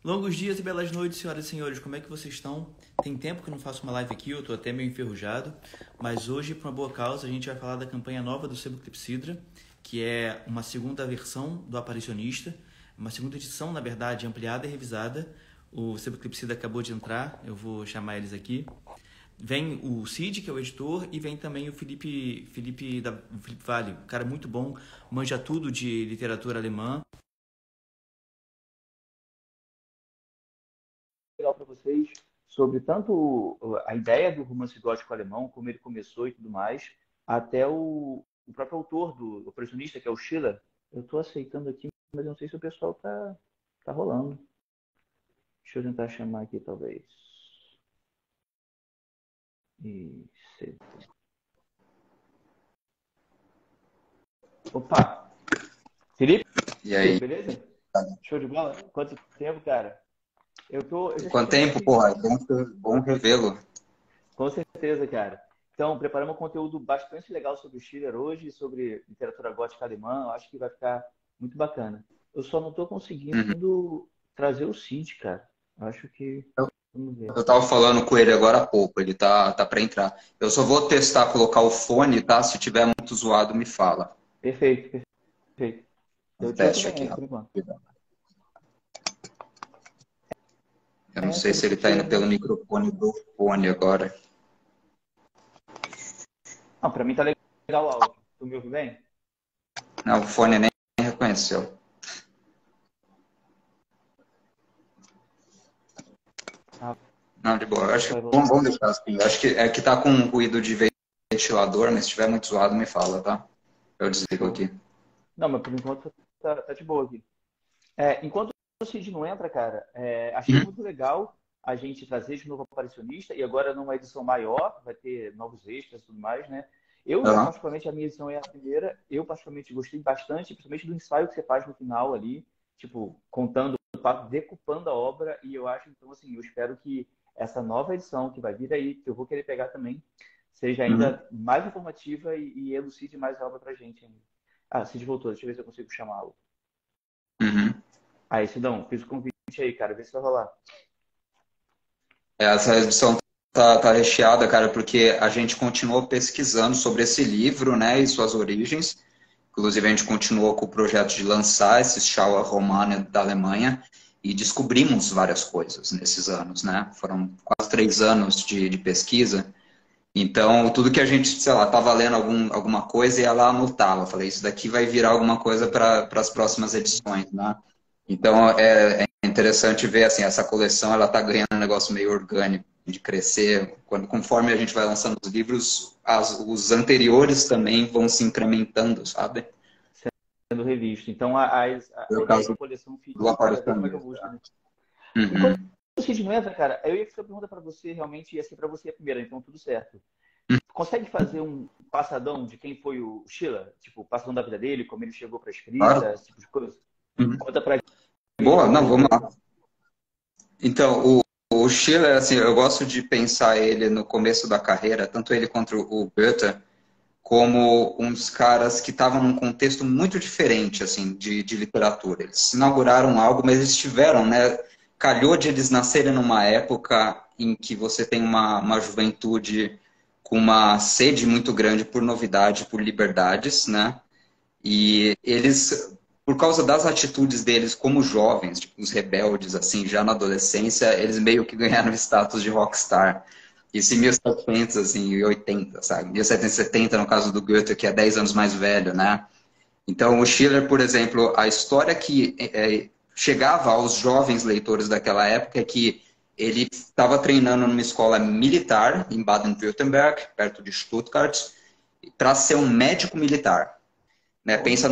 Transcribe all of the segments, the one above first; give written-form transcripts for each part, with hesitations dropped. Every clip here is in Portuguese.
Longos dias e belas noites, senhoras e senhores, como é que vocês estão? Tem tempo que eu não faço uma live aqui, eu tô até meio enferrujado, mas hoje, por uma boa causa, a gente vai falar da campanha nova do Sebo Clepsidra, que é uma segunda versão do Aparicionista, uma segunda edição, na verdade, ampliada e revisada. O Sebo Clepsidra acabou de entrar, eu vou chamar eles aqui. Vem o Cid, que é o editor, e vem também o Felipe Vale, um cara muito bom, manja tudo de literatura alemã. Legal para vocês sobre tanto a ideia do romance gótico alemão, como ele começou e tudo mais, até o próprio autor do Opressionista, que é o Schiller. Eu estou aceitando aqui, mas não sei se o pessoal tá rolando. Deixa eu tentar chamar aqui, talvez. Isso. Opa! Felipe, E aí? beleza? Show de bola? Quanto tempo, cara? Eu já tinha Quanto te tempo, assistido. porra? Bom revê-lo. Com certeza, cara. Então, preparamos um conteúdo bastante legal sobre o Schiller hoje, sobre literatura gótica alemã. Eu acho que vai ficar muito bacana. Eu só não estou Uhum. conseguindo trazer o Cid, cara. Eu acho que. Eu, Vamos ver. eu tava falando com ele agora há pouco, ele tá para entrar. Eu só vou testar colocar o fone, tá? Se tiver muito zoado, me fala. Perfeito, perfeito. Um Eu te ouço teste bem aqui, aí, por enquanto. rapidão. Eu não É, sei sobre se o ele tá Cid indo pelo realmente. microfone do fone agora. Não, para mim tá legal o áudio. Tu me ouve bem? Não, o fone nem reconheceu. Ah, Não, de boa. Eu acho que vai voltar. vamos deixar assim. Eu acho que é que tá com um ruído de ventilador, mas se tiver muito zoado, me fala, tá? Eu desligo Show. aqui. Não, mas por enquanto tá de boa aqui. Enquanto o Cid não entra, cara, achei Uhum. muito legal a gente trazer de novo o Aparicionista e agora numa edição maior, vai ter novos extras e tudo mais, né? Aham. Particularmente, a minha edição é a primeira, eu particularmente gostei bastante, principalmente do ensaio que você faz no final ali, tipo, contando, decupando a obra, e eu acho, então, assim, eu espero que essa nova edição que vai vir aí, que eu vou querer pegar também, seja Uhum. ainda mais informativa e elucide mais a obra pra gente ainda. Ah, Cid voltou, deixa eu ver se eu consigo chamá-lo. Uhum. Aí, Sidão, fiz o convite aí, cara. Vê se vai rolar. Essa edição tá recheada, cara, porque a gente continuou pesquisando sobre esse livro, né, e suas origens. Inclusive, a gente continuou com o projeto de lançar esse Schauer Romane da Alemanha e descobrimos várias coisas nesses anos, né? Foram quase 3 anos de pesquisa. Então, tudo que a gente, sei lá, estava lendo alguma coisa e ela anotava. Falei, isso daqui vai virar alguma coisa para as próximas edições, né? Então, é interessante ver, assim, essa coleção, ela está ganhando um negócio meio orgânico, de crescer. Conforme a gente vai lançando os livros, os anteriores também vão se incrementando, sabe? Sendo revisto. Então, a Foi o ideia é que a caso coleção do fique cada vez mais robusta, apartamento. né? Enquanto Uhum. o Cid não entra, cara, eu ia fazer uma pergunta para você, realmente ia ser para você a primeira, então tudo certo. Consegue fazer um passadão de quem foi o Schiller? Tipo, passadão da vida dele, como ele chegou para a escrita, Claro. esse tipo de coisa? Uhum. Conta pra gente Boa, um não, pouco vamos aí. lá. Então, o Schiller, assim, eu gosto de pensar ele no começo da carreira, tanto ele quanto o Goethe, como uns caras que estavam num contexto muito diferente, assim, de literatura. Eles inauguraram algo, mas eles tiveram, né? Calhou de eles nascerem numa época em que você tem uma juventude com uma sede muito grande por novidade, por liberdades, né? E eles, por causa das atitudes deles como jovens, tipo, os rebeldes, assim, já na adolescência, eles meio que ganharam o status de rockstar. Isso em 1700, assim, e 80, sabe? 1770, no caso do Goethe, que é 10 anos mais velho, né? Então, o Schiller, por exemplo, a história que chegava aos jovens leitores daquela época é que ele estava treinando numa escola militar em Baden-Württemberg, perto de Stuttgart, para ser um médico militar, né? Olha, Pensa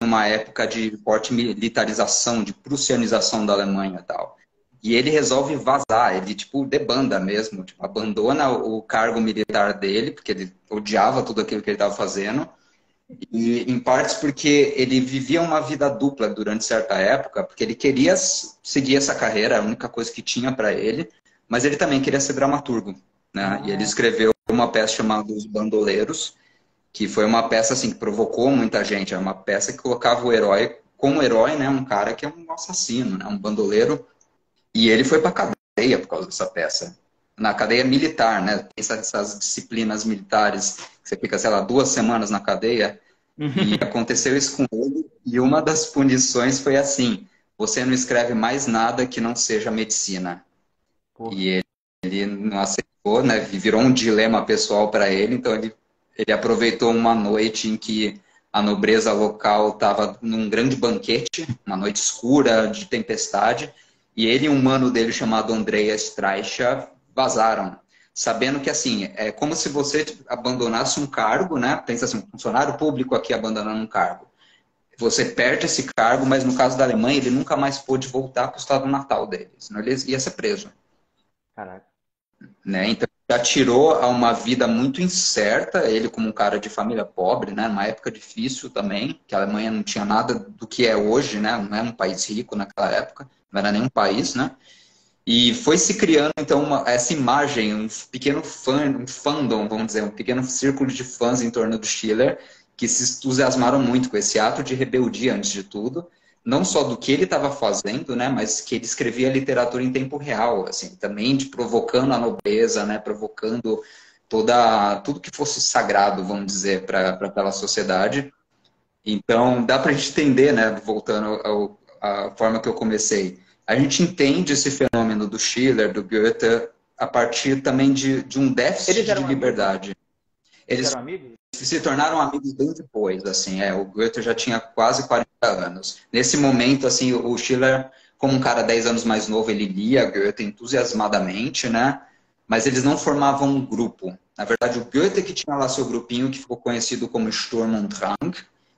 numa época de forte militarização, de prussianização da Alemanha e tal. E ele resolve vazar, ele tipo debanda mesmo, tipo, abandona o cargo militar dele, porque ele odiava tudo aquilo que ele estava fazendo, e em partes porque ele vivia uma vida dupla durante certa época, porque ele queria seguir essa carreira, a única coisa que tinha para ele, mas ele também queria ser dramaturgo, né? E ele ah, escreveu uma peça chamada Os Bandoleiros, que foi uma peça assim que provocou muita gente. É uma peça que colocava o herói como herói, né? Um cara que é um assassino, né? Um bandoleiro. E ele foi para cadeia por causa dessa peça. Na cadeia militar, né? Tem essas disciplinas militares, que você fica, sei lá, 2 semanas na cadeia. E aconteceu isso com ele. E uma das punições foi assim: você não escreve mais nada que não seja medicina. Porra. E ele não aceitou, né? Virou um dilema pessoal para ele. Então ele aproveitou uma noite em que a nobreza local estava num grande banquete, uma noite escura, de tempestade, e ele e um mano dele chamado Andreas Streicher vazaram, sabendo que, assim, é como se você abandonasse um cargo, né? Pensa assim, um funcionário público aqui abandonando um cargo. Você perde esse cargo, mas no caso da Alemanha, ele nunca mais pôde voltar para o estado natal dele, senão ele ia ser preso. Caraca. Né? Então, já tirou a uma vida muito incerta, ele como um cara de família pobre, né? Numa época difícil também, que a Alemanha não tinha nada do que é hoje, né? Não era um país rico naquela época, não era nenhum país, né? E foi se criando, então, essa imagem, um pequeno um fandom, vamos dizer, um pequeno círculo de fãs em torno do Schiller, que se entusiasmaram muito com esse ato de rebeldia, antes de tudo, não só do que ele estava fazendo, né, mas que ele escrevia literatura em tempo real, assim, também de provocando a nobreza, né, provocando tudo que fosse sagrado, vamos dizer, para aquela sociedade. Então, dá para a gente entender, né, voltando à forma que eu comecei, a gente entende esse fenômeno do Schiller, do Goethe, a partir também de um déficit Eles de eram amigos? liberdade. Eles Eles eram amigos? se tornaram amigos bem depois, assim, o Goethe já tinha quase 40 anos. Nesse momento, assim, o Schiller, como um cara 10 anos mais novo, ele lia Goethe entusiasmadamente, né? Mas eles não formavam um grupo. Na verdade, o Goethe que tinha lá seu grupinho, que ficou conhecido como Sturm und Drang.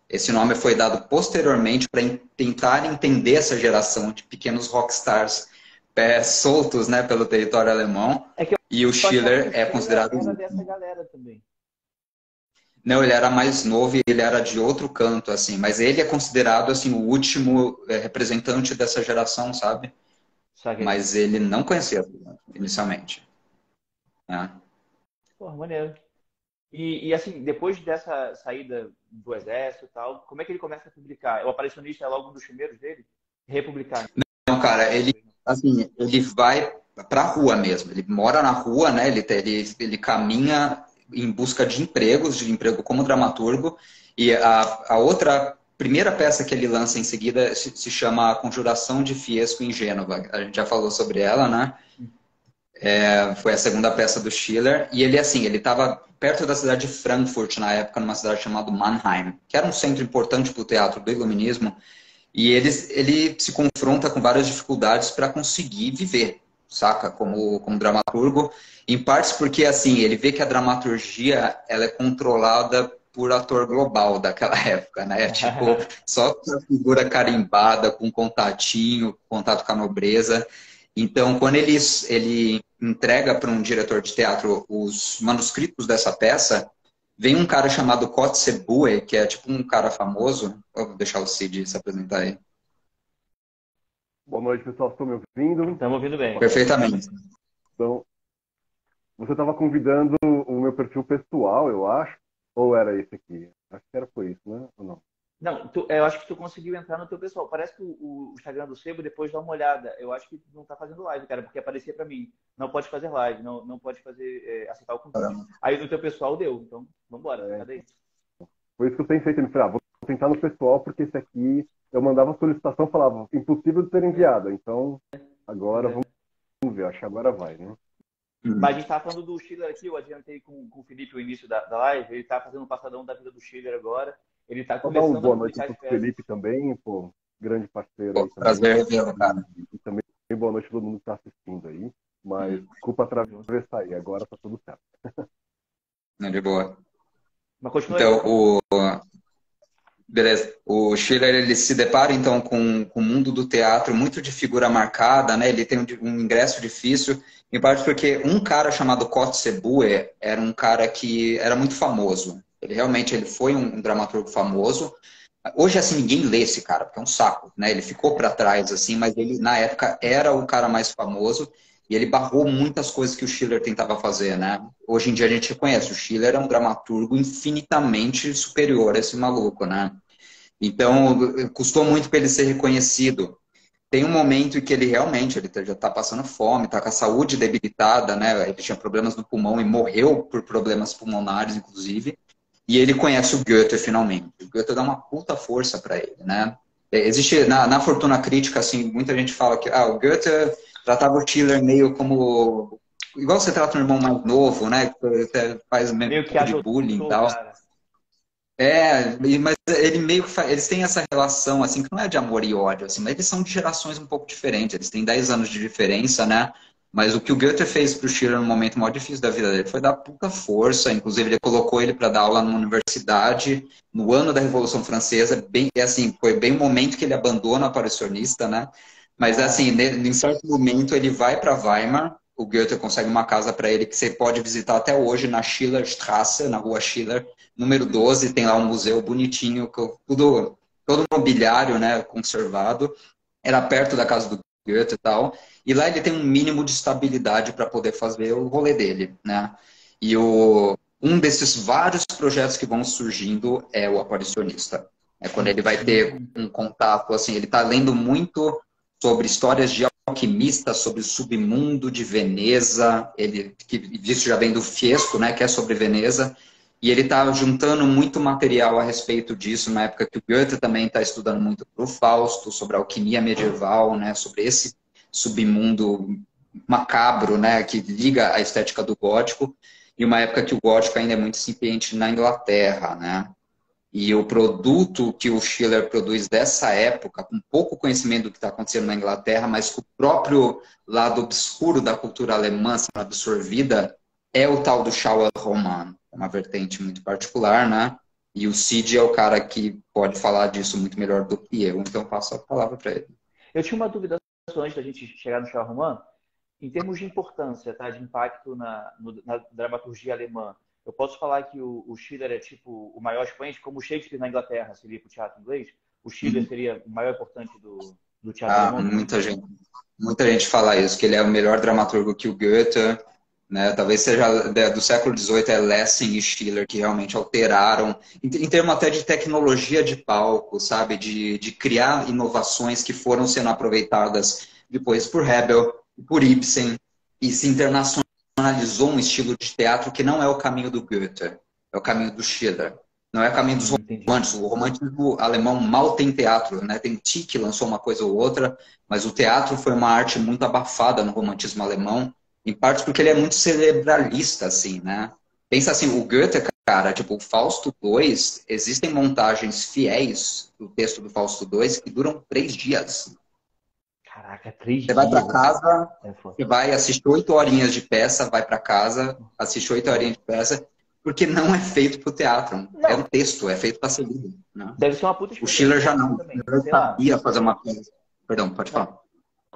Esse nome foi dado posteriormente para tentar entender essa geração de pequenos rockstars soltos, né, pelo território alemão. É que eu E o achava que Schiller o é Schiller considerado era dessa galera também. Não, ele era mais novo e ele era de outro canto, assim. Mas ele é considerado, assim, o último representante dessa geração, sabe? Sabe? Mas ele não conhecia inicialmente, né? Porra, maneiro. E assim, depois dessa saída do exército e tal, como é que ele começa a publicar? O Aparicionista é logo um dos primeiros dele? Republicar. Então, cara, assim, ele vai pra rua mesmo. Ele mora na rua, né? Ele caminha em busca de empregos, de emprego como dramaturgo. E a outra primeira peça que ele lança em seguida se chama A Conjuração de Fiesco em Gênova. A gente já falou sobre ela, né? Foi a segunda peça do Schiller. E ele, assim, ele estava perto da cidade de Frankfurt, na época, numa cidade chamada Mannheim, que era um centro importante para o teatro do iluminismo. E ele se confronta com várias dificuldades para conseguir viver, saca? Como dramaturgo. Em partes porque, assim, ele vê que a dramaturgia ela é controlada por ator global daquela época, né? Tipo, só com a figura carimbada, com contatinho, contato com a nobreza. Então, quando ele entrega para um diretor de teatro os manuscritos dessa peça, vem um cara chamado Kotzebue, que é tipo um cara famoso. Eu vou deixar o Cid se apresentar aí. Boa noite, pessoal. Estão me ouvindo? Estamos ouvindo bem. Perfeitamente. Então, você estava convidando o meu perfil pessoal, eu acho, ou era esse aqui? Acho que foi isso, né? Ou não? Não, eu acho que tu conseguiu entrar no teu pessoal. Parece que o Instagram do Sebo, depois dá uma olhada. Eu acho que tu não tá fazendo live, cara, porque aparecia pra mim. Não pode fazer live, não pode fazer, aceitar o convite. Aí no teu pessoal deu, então vambora, cadê isso? Foi isso que eu pensei, ele falou, vou tentar no pessoal, porque esse aqui, eu mandava solicitação, falava, impossível de ser enviado. Então, agora vamos ver, acho que agora vai, né? Mas a gente tava falando do Schiller aqui, eu adiantei com o Felipe o início da live, ele tá fazendo um passadão da vida do Schiller agora. Ele tá Vou dar começando uma boa a noite publicar pro Felipe também, pô, grande parceiro Pô, aí também. prazer revê-lo, cara. E também boa noite a todo mundo que está assistindo aí. Mas desculpa atravessar aí, agora tá tudo certo. Não, de boa. Mas continua Então, beleza. O Schiller, ele se depara, então, com o mundo do teatro muito de figura marcada, né? Ele tem um ingresso difícil, em parte porque um cara chamado Kotzebue era um cara que era muito famoso. Ele foi um dramaturgo famoso. Hoje, assim, ninguém lê esse cara, porque é um saco, né? Ele ficou para trás, assim, mas ele, na época, era o cara mais famoso e ele barrou muitas coisas que o Schiller tentava fazer, né? Hoje em dia a gente reconhece, o Schiller é um dramaturgo infinitamente superior a esse maluco, né? Então, custou muito para ele ser reconhecido. tem um momento em que ele realmente já está passando fome, está com a saúde debilitada, né? Ele tinha problemas no pulmão e morreu por problemas pulmonares, inclusive. E ele conhece o Goethe finalmente. O Goethe dá uma puta força para ele, né? Existe na Fortuna Crítica, assim, muita gente fala que o Goethe tratava o Schiller meio como igual você trata um irmão mais novo, né? Que você faz meio Meio que tipo de bullying e adotou o tal. cara. Mas ele meio que eles têm essa relação, assim, que não é de amor e ódio, assim, mas eles são de gerações um pouco diferentes, eles têm 10 anos de diferença, né? Mas o que o Goethe fez pro Schiller no momento mais difícil da vida dele foi dar puta força, inclusive ele colocou ele para dar aula numa universidade no ano da Revolução Francesa, bem, assim, foi bem o momento que ele abandona o aparicionista, né? Mas assim, em certo momento ele vai para Weimar, o Goethe consegue uma casa para ele que você pode visitar até hoje na Schillerstraße, na rua Schiller, número 12, tem lá um museu bonitinho, todo mobiliário, né, conservado. Era perto da casa do Goethe e tal. E lá ele tem um mínimo de estabilidade para poder fazer o rolê dele, né? E um desses vários projetos que vão surgindo é o Aparicionista. É quando ele vai ter um contato, assim, ele está lendo muito sobre histórias de alquimistas, sobre o submundo de Veneza. Isso já vem do Fiesco, né, que é sobre Veneza. E ele está juntando muito material a respeito disso, na época que o Goethe também está estudando muito para o Fausto, sobre a alquimia medieval, né, sobre esse submundo macabro, né, que liga a estética do gótico, e uma época que o gótico ainda é muito incipiente na Inglaterra, né? E o produto que o Schiller produz dessa época, com pouco conhecimento do que está acontecendo na Inglaterra, mas com o próprio lado obscuro da cultura alemã sendo absorvida, é o tal do Schauerroman, uma vertente muito particular, né? E o Cid é o cara que pode falar disso muito melhor do que eu, então passo a palavra para ele. Eu tinha uma dúvida antes da gente chegar no Schauerroman, em termos de importância, tá? De impacto na dramaturgia alemã. Eu posso falar que o Schiller é tipo o maior expoente, como o Shakespeare na Inglaterra seria para o teatro inglês, o Schiller seria o maior importante do teatro alemão também? Muita gente fala isso, que ele é o melhor dramaturgo que o Goethe, né? Talvez seja do século XVIII, é Lessing e Schiller que realmente alteraram, em termos até de tecnologia de palco, sabe? De criar inovações que foram sendo aproveitadas depois por Hebel, por Ibsen, e se internacionalizou um estilo de teatro que não é o caminho do Goethe, é o caminho do Schiller. Não é o caminho dos Entendi. românticos. O romântico alemão mal tem teatro, né? Tem Tieck que lançou uma coisa ou outra, mas o teatro foi uma arte muito abafada no romantismo alemão, em parte porque ele é muito cerebralista, assim, né? Pensa assim, o Goethe, cara, tipo, o Fausto II, existem montagens fiéis do texto do Fausto II que duram 3 dias. Caraca, 3 Você vai dias. para casa, É foda. você vai assistir 8 horinhas de peça, vai para casa, assiste 8 horinhas de peça, porque não é feito para o teatro. É um Não, texto, é feito para ser lido, né? deve ser uma puta O experiência Schiller já não. O também. Schiller Sei lá. sabia fazer uma peça. Perdão, pode Não, falar.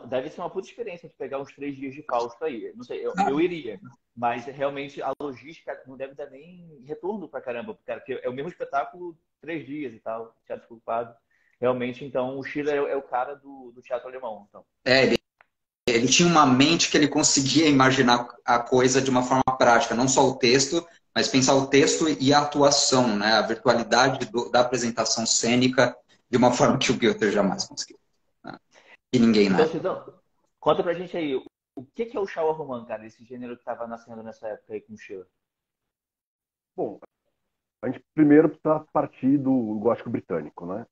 deve ser uma puta experiência de pegar uns 3 dias de Fausto aí. Não sei, eu iria. Mas realmente a logística não deve dar nem retorno pra caramba, cara, porque é o mesmo espetáculo 3 dias e tal, teatro ocupado. Realmente, então, o Schiller é o cara do teatro alemão. Então. Ele tinha uma mente que ele conseguia imaginar a coisa de uma forma prática, não só o texto, mas pensar o texto e a atuação, né? A virtualidade da apresentação cênica de uma forma que o Goethe jamais conseguiu. Né? E ninguém, Então, né? Sidão, conta pra gente aí, o que é o Schauerroman, cara, esse gênero que tava nascendo nessa época aí com o Schiller? Bom, a gente primeiro precisa partir do gótico britânico, né?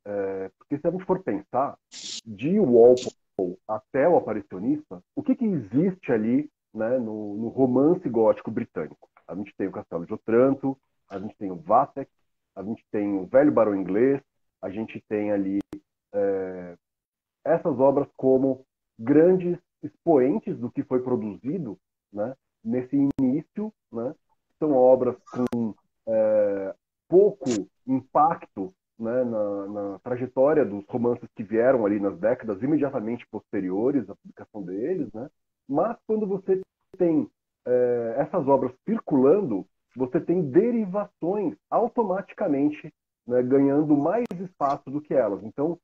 Porque se a gente for pensar, de Walpole até o Aparicionista, o que existe ali, né, no romance gótico britânico? A gente tem o Castelo de Otranto, a gente tem o Vathek, a gente tem o Velho Barão Inglês, a gente tem ali essas obras como grandes expoentes do que foi produzido, né, nesse início, né? São obras com pouco impacto, né, na trajetória dos romances que vieram ali nas décadas imediatamente posteriores à publicação deles, né? Mas quando você tem essas obras circulando, você tem derivações automaticamente, né, ganhando mais espaço do que elas. Então,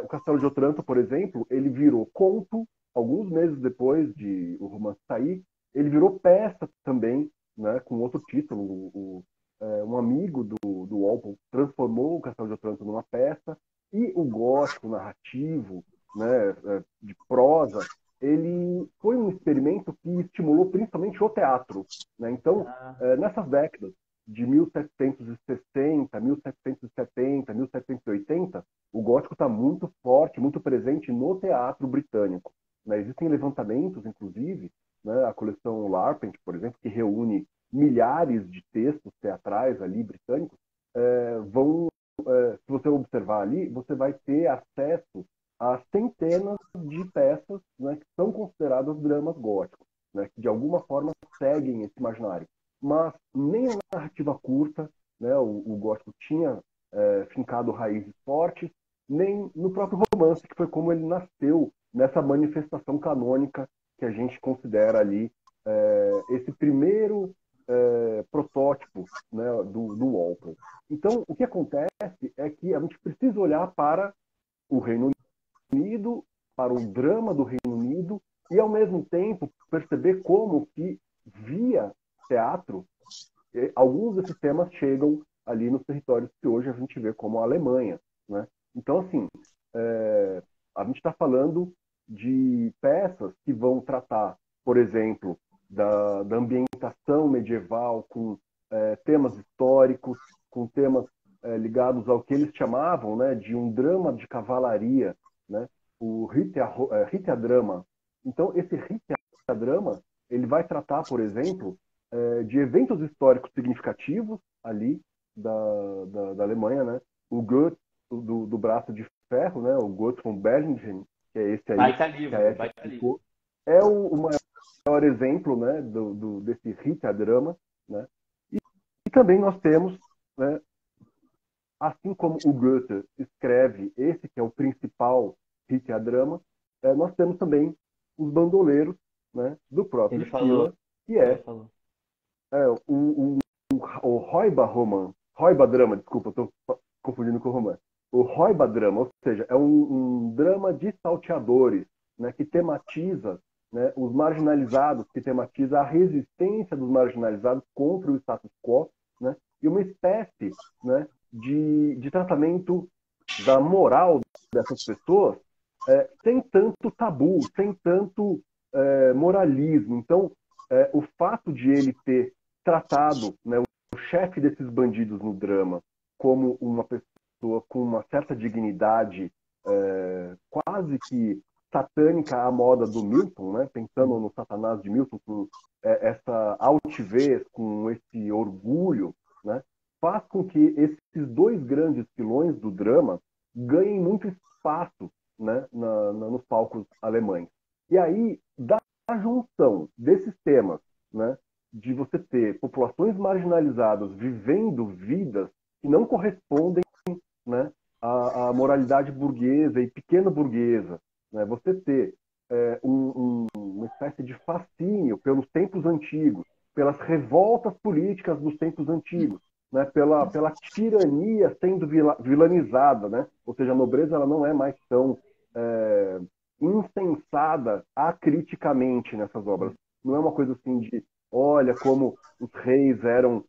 o Castelo de Otranto, por exemplo, ele virou conto alguns meses depois de o romance sair, ele virou peça também, né, com outro título, um amigo do Walpole transformou o Castelo de Otranto numa peça, e o gótico narrativo, né, de prosa, ele foi um experimento que estimulou principalmente o teatro, né? Então, nessas décadas de 1760, 1770, 1780, o gótico está muito forte, muito presente no teatro britânico, né? Existem levantamentos, inclusive, né, a coleção Larpent, por exemplo, que reúne milhares de textos teatrais ali britânicos, se você observar ali, você vai ter acesso a centenas de peças, né, que são consideradas dramas góticos, né, que de alguma forma seguem esse imaginário. Mas nem a narrativa curta, né, o gótico tinha fincado raízes fortes, nem no próprio romance, que foi como ele nasceu nessa manifestação canônica que a gente considera ali esse primeiro protótipo, né, do Walpole. Então, o que acontece é que a gente precisa olhar para o Reino Unido, para o drama do Reino Unido, e, ao mesmo tempo, perceber como que, via teatro, alguns desses temas chegam ali nos territórios que hoje a gente vê como a Alemanha, né? Então, assim, a gente está falando de peças que vão tratar, por exemplo, da ambientação medieval com temas históricos, com temas ligados ao que eles chamavam, né, de um drama de cavalaria, né, o Ritterdrama. Então, esse Ritterdrama, ele vai tratar, por exemplo, de eventos históricos significativos ali da Alemanha, né? O Goethe do braço de ferro, né? O Goethe von Berlichingen, que é esse aí Baita que livro, a Ethel baita livro. ficou, é o maior exemplo, né? Desse Ritterdrama, né? E também nós temos, né? Assim como o Goethe escreve esse que é o principal Ritterdrama, nós temos também os bandoleiros, né? Do próprio Ele falou, Schiller, que é é, o, o, o Räuberdrama, desculpa, estou confundindo com o romance. O Räuberdrama, ou seja, é um drama de salteadores, né, que tematiza, né, os marginalizados, que tematiza a resistência dos marginalizados contra o status quo, né, e uma espécie, né, de tratamento da moral dessas pessoas sem tanto tabu, sem tanto moralismo. Então, o fato de ele ter tratado, né, o chefe desses bandidos no drama como uma pessoa com uma certa dignidade quase que satânica à moda do Milton, né, pensando no Satanás de Milton, com essa altivez, com esse orgulho, né, faz com que esses dois grandes pilões do drama ganhem muito espaço, né, nos palcos alemães. E aí, da junção desses temas, né, de você ter populações marginalizadas vivendo vidas que não correspondem, né, à moralidade burguesa e pequena burguesa, né, você ter uma espécie de fascínio pelos tempos antigos, pelas revoltas políticas dos tempos antigos, né, pela tirania sendo vilanizada, né? Ou seja, a nobreza ela não é mais tão insensada acriticamente nessas obras. Não é uma coisa assim de, olha como os reis eram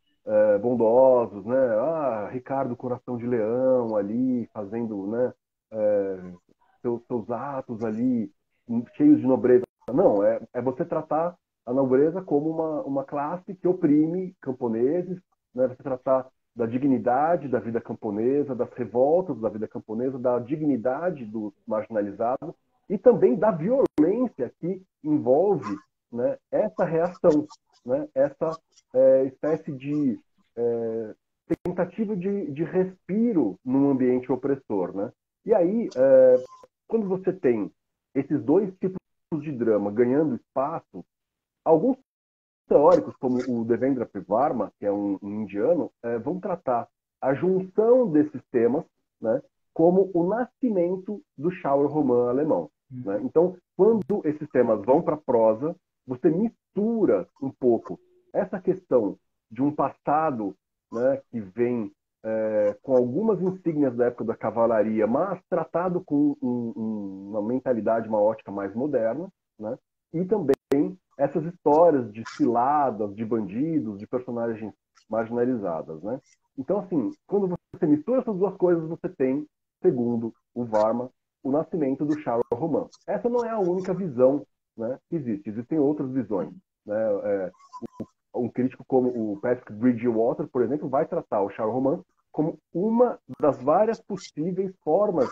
bondosos, né? Ah, Ricardo Coração de Leão ali fazendo, né, seus atos ali cheios de nobreza. Não, é você tratar a nobreza como uma classe que oprime camponeses, né? Você tratar da dignidade da vida camponesa, das revoltas da vida camponesa, da dignidade dos marginalizados e também da violência que envolve, né, essa reação, né, essa espécie de tentativa de respiro num ambiente opressor, né? E aí, quando você tem esses dois tipos de drama ganhando espaço, alguns teóricos, como o Devendra Pivarma, que é um indiano, vão tratar a junção desses temas, né, como o nascimento do genre romã alemão. Né? Então, quando esses temas vão para a prosa, você mistura um pouco essa questão de um passado, né, que vem com algumas insígnias da época da cavalaria, mas tratado com uma mentalidade, uma ótica mais moderna, né? E também essas histórias de ciladas, de bandidos, de personagens marginalizadas, né? Então, assim, quando você mistura essas duas coisas, você tem, segundo o Varma, o nascimento do Charles-Roman. Essa não é a única visão, né, que existe. Existem outras visões, né? Um crítico como o Patrick Bridgewater, por exemplo, vai tratar o Charles-Roman como uma das várias possíveis formas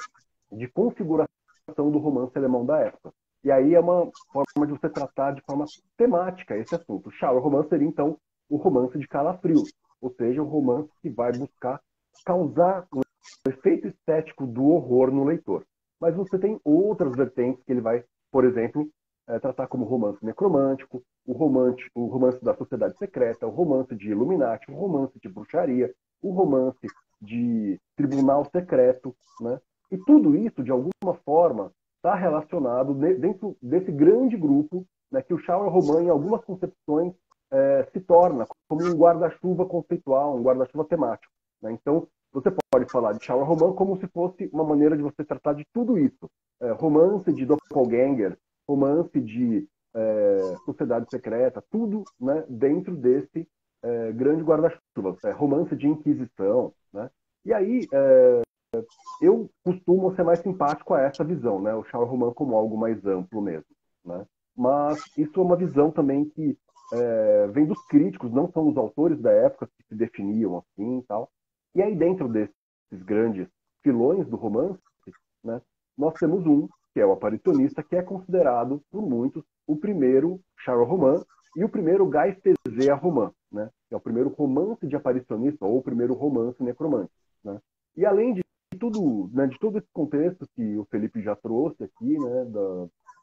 de configuração do romance alemão da época. E aí é uma forma de você tratar de forma temática esse assunto. O Charles-Roman seria, então, o romance de calafrios, ou seja, o romance que vai buscar causar um efeito estético do horror no leitor. Mas você tem outras vertentes que ele vai, por exemplo, tratar como romance necromântico, o romance da sociedade secreta, o romance de Illuminati, o romance de bruxaria, o romance de tribunal secreto, né? E tudo isso, de alguma forma, está relacionado dentro desse grande grupo, né, que o Charles-Roman, em algumas concepções, se torna como um guarda-chuva conceitual, um guarda-chuva temático, né? Então, você pode falar de Charles-Roman como se fosse uma maneira de você tratar de tudo isso. Romance de doppelganger, romance de sociedade secreta, tudo, né, dentro desse grande guarda-chuva. Romance de inquisição, né? E aí, eu costumo ser mais simpático a essa visão, né? O Charles-Roman como algo mais amplo mesmo, né? Mas isso é uma visão também que vem dos críticos, não são os autores da época que se definiam assim e tal. E aí, dentro desses grandes filões do romance, né, nós temos um, que é o Aparicionista, que é considerado por muitos o primeiro Charles-Roman e o primeiro Geistesea-Roman, né? Que é o primeiro romance de aparicionista ou o primeiro romance necromante, né? E além de tudo, né, de todo esse contexto que o Felipe já trouxe aqui, né,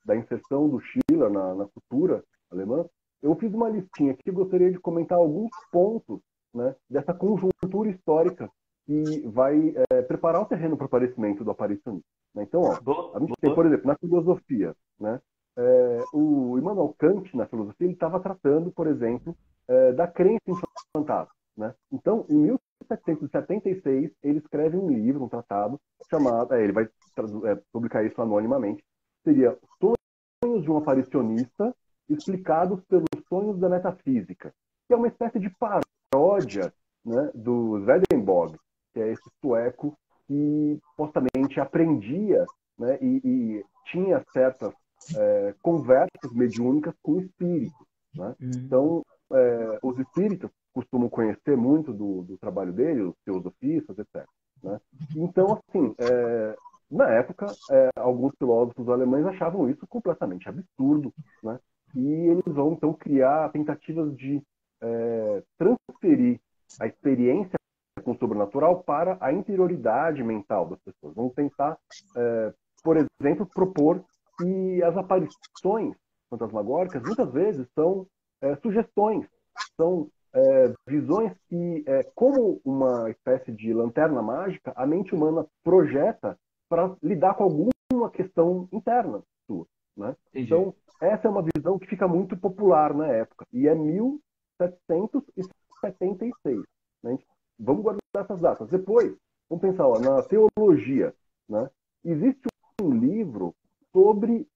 da inserção do Schiller na cultura alemã, eu fiz uma listinha aqui e gostaria de comentar alguns pontos, né, dessa conjuntura histórica que vai preparar o terreno para o aparecimento do aparicionista, né? Então, ó, a gente tem, por exemplo, na filosofia, né, o Immanuel Kant, na filosofia, ele estava tratando, por exemplo, da crença em fantasmas, né? Então, em 1776, ele escreve um livro, um tratado, chamado, ele vai publicar isso anonimamente, seria Sonhos de um Aparicionista explicados pelos sonhos da metafísica, que é uma espécie de paródia, né, do Swedenborg, que é esse sueco que supostamente aprendia, né, e tinha certas conversas mediúnicas com espíritos, né? Então, os espíritas costumam conhecer muito do trabalho dele, os teosofistas, etc., né? Então, assim, na época, alguns filósofos alemães achavam isso completamente absurdo, né? E eles vão, então, criar tentativas de transferir a experiência com o sobrenatural para a interioridade mental das pessoas. Vão tentar, por exemplo, propor que as aparições fantasmagóricas muitas vezes são sugestões, são visões que, como uma espécie de lanterna mágica, a mente humana projeta para lidar com alguma questão interna sua, né? Então, essa é uma visão que fica muito popular na época, e é 1776. Né? Vamos guardar essas datas. Depois, vamos pensar na teologia, né? Existe um livro sobre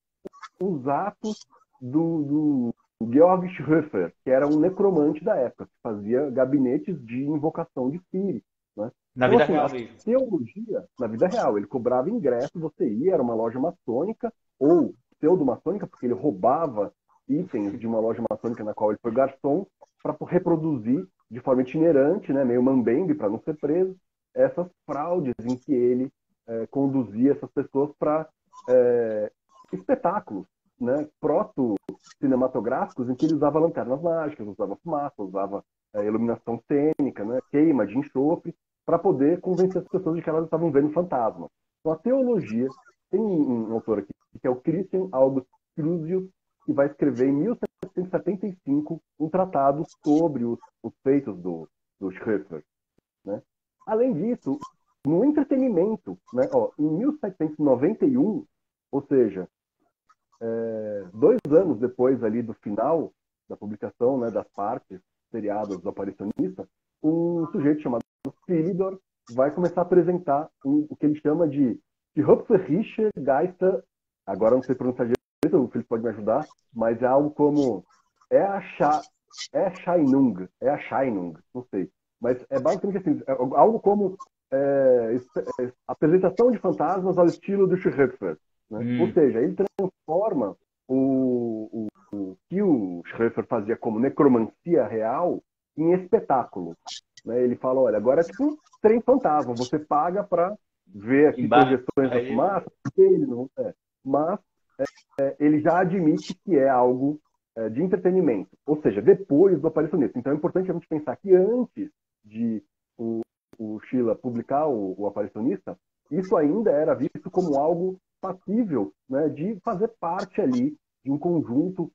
os atos do Georg Schroeffer, que era um necromante da época, que fazia gabinetes de invocação de espíritos, né? Na Então, vida assim, real a mesmo. teologia, na vida real, ele cobrava ingresso, você ia, era uma loja maçônica, ou pseudo-maçônica, porque ele roubava itens de uma loja maçônica na qual ele foi garçom, para reproduzir de forma itinerante, né, meio mambembe, para não ser preso, essas fraudes em que ele conduzia essas pessoas para espetáculos, né, proto-cinematográficos, em que ele usava lanternas mágicas, usava fumaça, usava iluminação cênica, né, queima de enxofre, para poder convencer as pessoas de que elas estavam vendo fantasmas. Então, a teologia, tem um autor aqui, que é o Christian August Crusius, que vai escrever em 1775 um tratado sobre os feitos do Schroeffer, né? Além disso, no entretenimento, né, em 1791, ou seja, 2 anos depois ali do final da publicação, né, das partes seriadas do Aparicionista, um sujeito chamado Philidor vai começar a apresentar o que ele chama de Hauptsächliche Geister, agora não sei pronunciar direito, o Felipe pode me ajudar, mas é algo como Erscheinung, não sei. Mas é basicamente assim, algo como apresentação de fantasmas ao estilo do Schroeder, né? Ou seja, ele transforma o que o Schroeder fazia como necromancia real em espetáculo, né? Ele fala, olha, agora é tipo um trem fantasma, você paga para ver aqui projeções da fumaça, ele não é. Mas ele já admite que é algo de entretenimento, ou seja, depois do aparicionista. Então é importante a gente pensar que antes de o Sheila publicar o Aparicionista, isso ainda era visto como algo passível, né, de fazer parte ali de um conjunto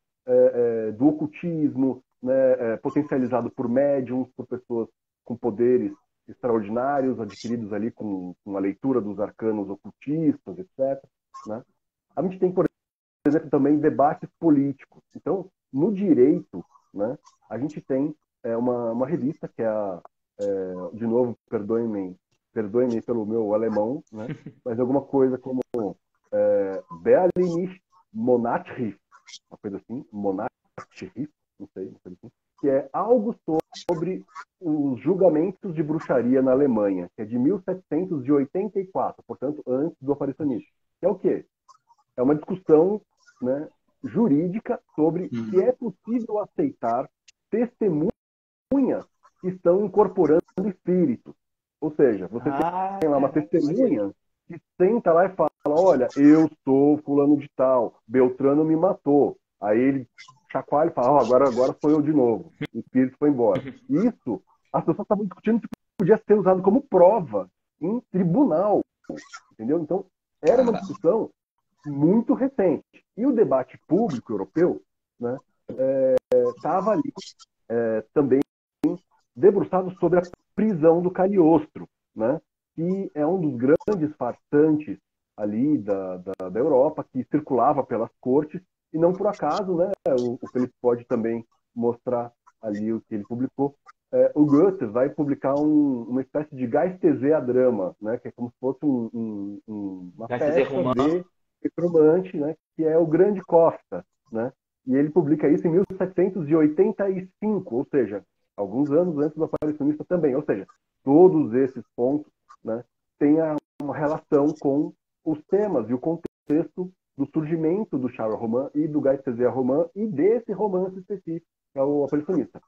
do ocultismo, né, potencializado por médiums, por pessoas com poderes extraordinários, adquiridos ali com a leitura dos arcanos ocultistas, etc. Né? A gente tem, por exemplo, também debates políticos. Então, no direito, né, a gente tem uma revista que é de novo, perdoe-me pelo meu alemão, né? Mas alguma coisa como Berliner Monatschrift, uma coisa assim, Monatschrift, não sei, uma coisa assim, que é algo sobre os julgamentos de bruxaria na Alemanha, que é de 1784, portanto, antes do aparicionismo. Que é o quê? É uma discussão, né, jurídica sobre se é possível aceitar testemunhas que estão incorporando espíritos. Ou seja, você tem lá uma testemunha que senta lá e fala, olha, eu sou fulano de tal, Beltrano me matou. Aí ele chacoalha e fala, agora sou eu de novo. O espírito foi embora. Isso, as pessoas estavam discutindo se podia ser usado como prova em tribunal. Entendeu? Então, era uma discussão muito recente. E o debate público europeu, né, estava ali também debruçado sobre a prisão do Cagliostro, né? Que é um dos grandes farsantes ali da Europa, que circulava pelas cortes, e não por acaso, né? O Felipe pode também mostrar ali o que ele publicou. O Goethe vai publicar uma espécie de Geistesea-drama, né? Que é como se fosse uma peça de necromante, né? Que é o Grande Costa, né? E ele publica isso em 1785, ou seja, alguns anos antes do aparicionista também. Ou seja, todos esses pontos, né, têm uma relação com os temas e o contexto do surgimento do Charles Roman e do Geistesea-Roman e desse romance específico, que é o aparicionista,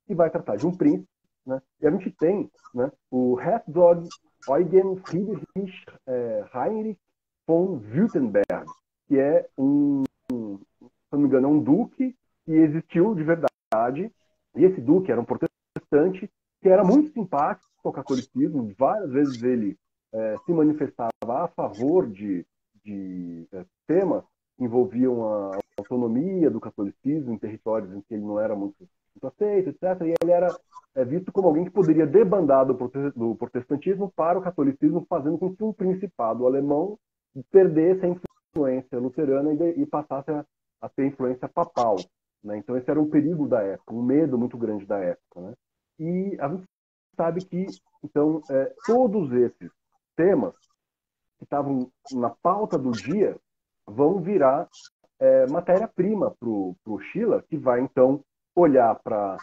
que vai tratar de um príncipe, né? E a gente tem, né, o Herzog Eugen Friedrich Heinrich von Württemberg, que é se não me engano, é um duque que existiu de verdade. E esse duque era um protestante que era muito simpático ao catolicismo. Várias vezes ele se manifestava a favor de temas que envolviam a autonomia do catolicismo em territórios em que ele não era muito aceito, etc. E ele era visto como alguém que poderia debandar do protestantismo para o catolicismo, fazendo com que um principado alemão perdesse a influência luterana e passasse a ter influência papal, né? Então esse era um perigo da época, um medo muito grande da época, né? E a gente sabe que então todos esses temas que estavam na pauta do dia vão virar matéria-prima para o Schiller, que vai então olhar para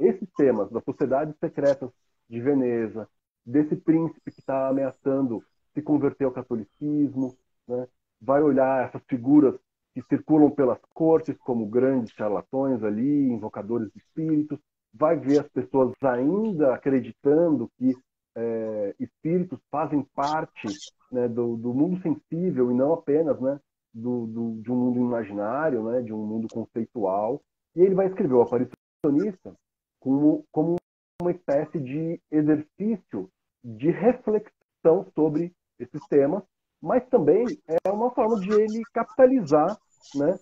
esses temas das sociedades secretas de Veneza, desse príncipe que está ameaçando se converter ao catolicismo, né? Vai olhar essas figuras que circulam pelas cortes como grandes charlatões ali, invocadores de espíritos, vai ver as pessoas ainda acreditando que espíritos fazem parte, né, do mundo sensível e não apenas, né, de um mundo imaginário, né, de um mundo conceitual. E ele vai escrever o Aparicionista como uma espécie de exercício de reflexão sobre esses temas, mas também é uma forma de ele capitalizar, né,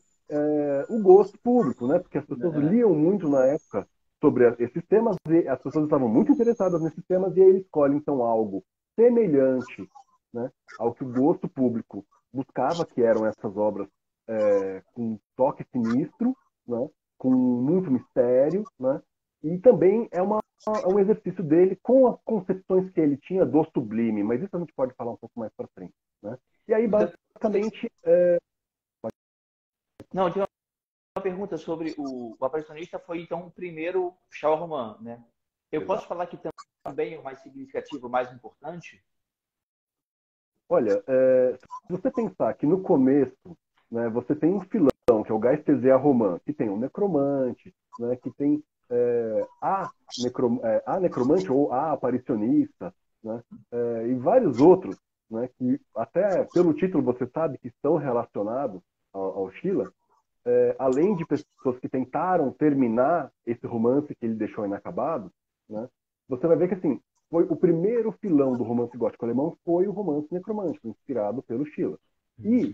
o gosto público, né, porque as pessoas liam muito na época sobre esses temas e as pessoas estavam muito interessadas nesses temas e aí ele escolhe então algo semelhante, né, ao que o gosto público buscava, que eram essas obras com um toque sinistro, né, com muito mistério, né, e também é um exercício dele com as concepções que ele tinha do sublime, mas isso a gente pode falar um pouco mais para frente, né? E aí, basicamente... Não, tinha uma pergunta sobre o Aparicionista foi, então, o primeiro Charles Roman, né? Eu posso falar que bem o mais significativo, o mais importante? Olha, se você pensar que no começo, né, você tem um filão, que é o Gaestezia Roman, que tem um necromante, né, que tem a necromante ou a aparicionista, né, e vários outros, né, que até pelo título você sabe que estão relacionados ao Sheila, além de pessoas que tentaram terminar esse romance que ele deixou inacabado, né, você vai ver que assim, foi o primeiro filão do romance gótico alemão foi o romance necromântico, inspirado pelo Schiller. E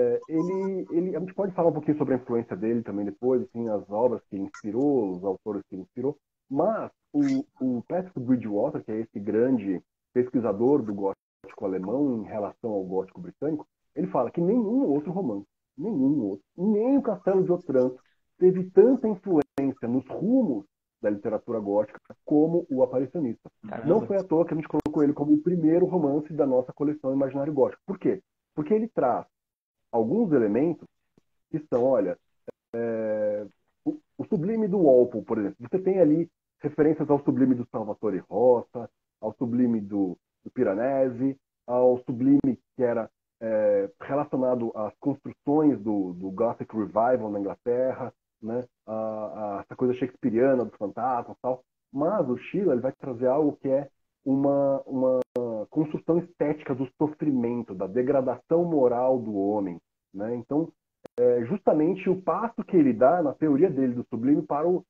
a gente pode falar um pouquinho sobre a influência dele também depois, assim, as obras que ele inspirou, os autores que ele inspirou, mas o Patrick Bridgewater, que é esse grande pesquisador do gótico alemão em relação ao gótico britânico, ele fala que nenhum outro romance, nenhum outro, nem o Castelo de Otranto teve tanta influência nos rumos da literatura gótica como o Aparicionista. Caramba. Não foi à toa que a gente colocou ele como o primeiro romance da nossa coleção Imaginário Gótico. Por quê? Porque ele traz alguns elementos que são, olha, o sublime do Walpole, por exemplo. Você tem ali referências ao sublime do Salvatore Rosa, ao sublime do Piranesi, ao sublime que era relacionado às construções do Gothic Revival na Inglaterra, né? Essa coisa shakespeariana dos fantasmas e tal. Mas o Schiller ele vai trazer algo que é uma construção estética do sofrimento, da degradação moral do homem, né? Então, justamente o passo que ele dá na teoria dele do sublime para o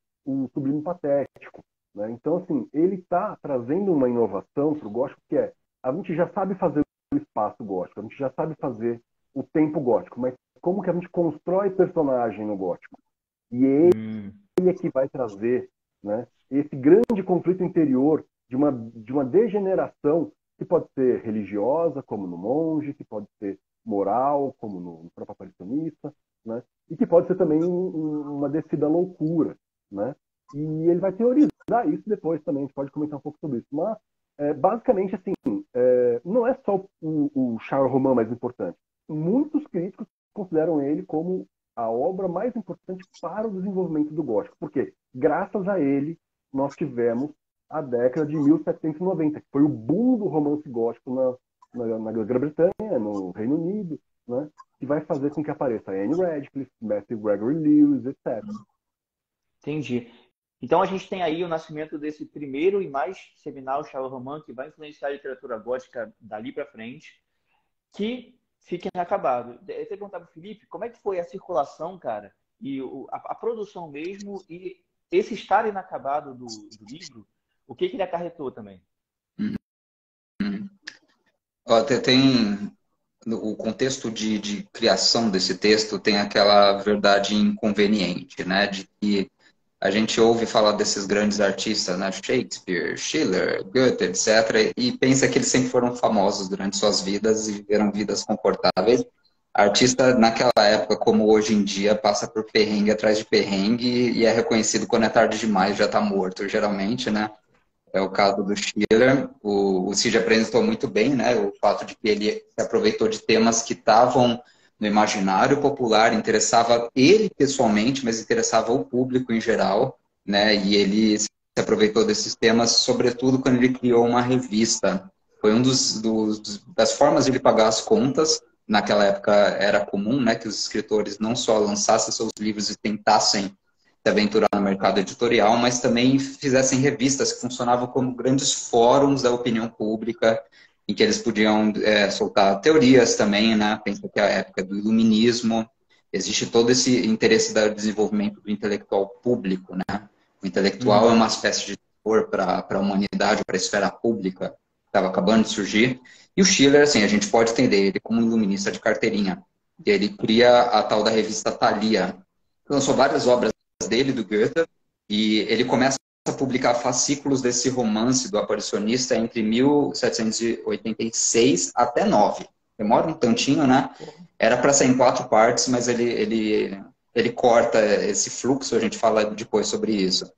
sublime patético, né? Então, assim, ele está trazendo uma inovação para o gótico que a gente já sabe fazer o espaço gótico, a gente já sabe fazer o tempo gótico, mas como que a gente constrói personagem no gótico? E ele é que vai trazer, né, esse grande conflito interior de uma degeneração que pode ser religiosa, como no monge, que pode ser moral, como no próprio aparicionista, né, e que pode ser também uma descida à loucura, né? E ele vai teorizar isso depois também, a gente pode comentar um pouco sobre isso. Mas, basicamente, assim, não é só o Charles Roman mais importante. Muitos críticos consideram ele como a obra mais importante para o desenvolvimento do gótico. Porque, graças a ele, nós tivemos a década de 1790, que foi o boom do romance gótico na Grã-Bretanha, no Reino Unido, né? Que vai fazer com que apareça Anne Radcliffe, Matthew Gregory Lewis, etc. Entendi. Então a gente tem aí o nascimento desse primeiro e mais seminal Charles Roman, que vai influenciar a literatura gótica dali para frente, que fica inacabado. Eu até perguntar para o Felipe, como é que foi a circulação, cara, e a produção mesmo, e esse estar inacabado do livro, o que ele acarretou também? Tem o contexto de criação desse texto tem aquela verdade inconveniente, né, de que a gente ouve falar desses grandes artistas, né, Shakespeare, Schiller, Goethe, etc., e pensa que eles sempre foram famosos durante suas vidas e viveram vidas confortáveis. Artista, naquela época, como hoje em dia, passa por perrengue atrás de perrengue e é reconhecido quando é tarde demais, já está morto, geralmente, né? É o caso do Schiller. O Cid apresentou muito bem, né? O fato de que ele se aproveitou de temas que estavam no imaginário popular, interessava ele pessoalmente, mas interessava o público em geral, né? E ele se aproveitou desses temas, sobretudo quando ele criou uma revista. Foi das formas de ele pagar as contas. Naquela época era comum, né, que os escritores não só lançassem seus livros e tentassem se aventurar no mercado editorial, mas também fizessem revistas que funcionavam como grandes fóruns da opinião pública, em que eles podiam soltar teorias também, né? Pensa que é a época do iluminismo, existe todo esse interesse do desenvolvimento do intelectual público, né? O intelectual é uma espécie de terror para a humanidade, para a esfera pública, que estava acabando de surgir. E o Schiller, assim, a gente pode entender ele como um iluminista de carteirinha. Ele cria a tal da revista Thalia, que lançou várias obras dele, do Goethe, e ele começa a publicar fascículos desse romance do aparicionista entre 1786 até 9. Demora um tantinho, né? Era para ser em 4 partes, mas ele corta esse fluxo, a gente fala depois sobre isso.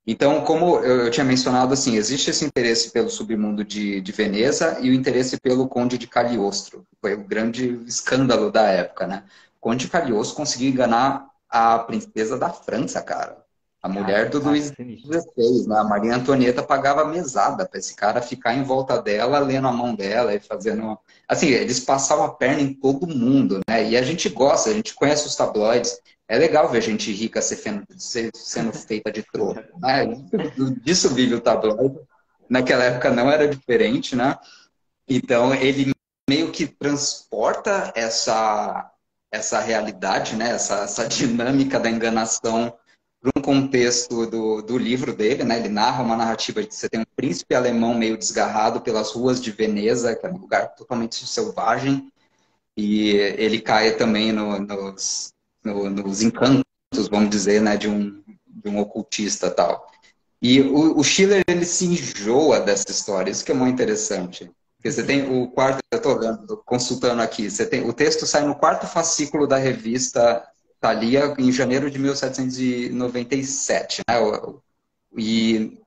Então, como eu tinha mencionado, assim, existe esse interesse pelo submundo de Veneza e o interesse pelo Conde de Cagliostro. Foi o grande escândalo da época, né? O Conde de Cagliostro conseguiu enganar a princesa da França, cara. A mulher do Luís XVI, né? A Maria Antonieta pagava mesada para esse cara ficar em volta dela, lendo a mão dela e fazendo... Assim, eles passavam a perna em todo mundo, né? E a gente gosta, a gente conhece os tabloides. É legal ver gente rica sendo feita de troco, né? Disso vive o tabloide. Naquela época não era diferente, né? Então, ele meio que transporta essa realidade, né? Essa dinâmica da enganação para um contexto do livro dele, né? Ele narra uma narrativa de que você tem um príncipe alemão meio desgarrado pelas ruas de Veneza, que é um lugar totalmente selvagem, e ele cai também nos encantos, vamos dizer, né? De um ocultista tal. E o Schiller, ele se enjoa dessa história, isso que é muito interessante. Porque você tem o quarto, eu estou consultando aqui, você tem, o texto sai no quarto fascículo da revista Thalia, em janeiro de 1797, né? E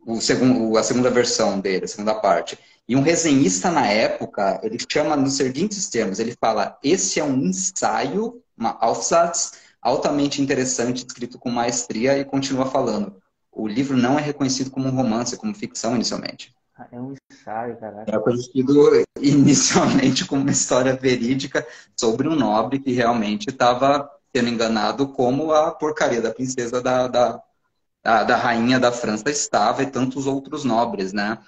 a segunda versão dele, a segunda parte. E um resenhista na época, ele chama nos seguintes termos, ele fala, esse é um ensaio, uma Aufsatz, altamente interessante, escrito com maestria, e continua falando. O livro não é reconhecido como um romance, como ficção inicialmente. É um ensaio, caraca. É conhecido inicialmente como uma história verídica sobre um nobre que realmente estava sendo enganado como a porcaria da princesa da rainha da França estava e tantos outros nobres, né?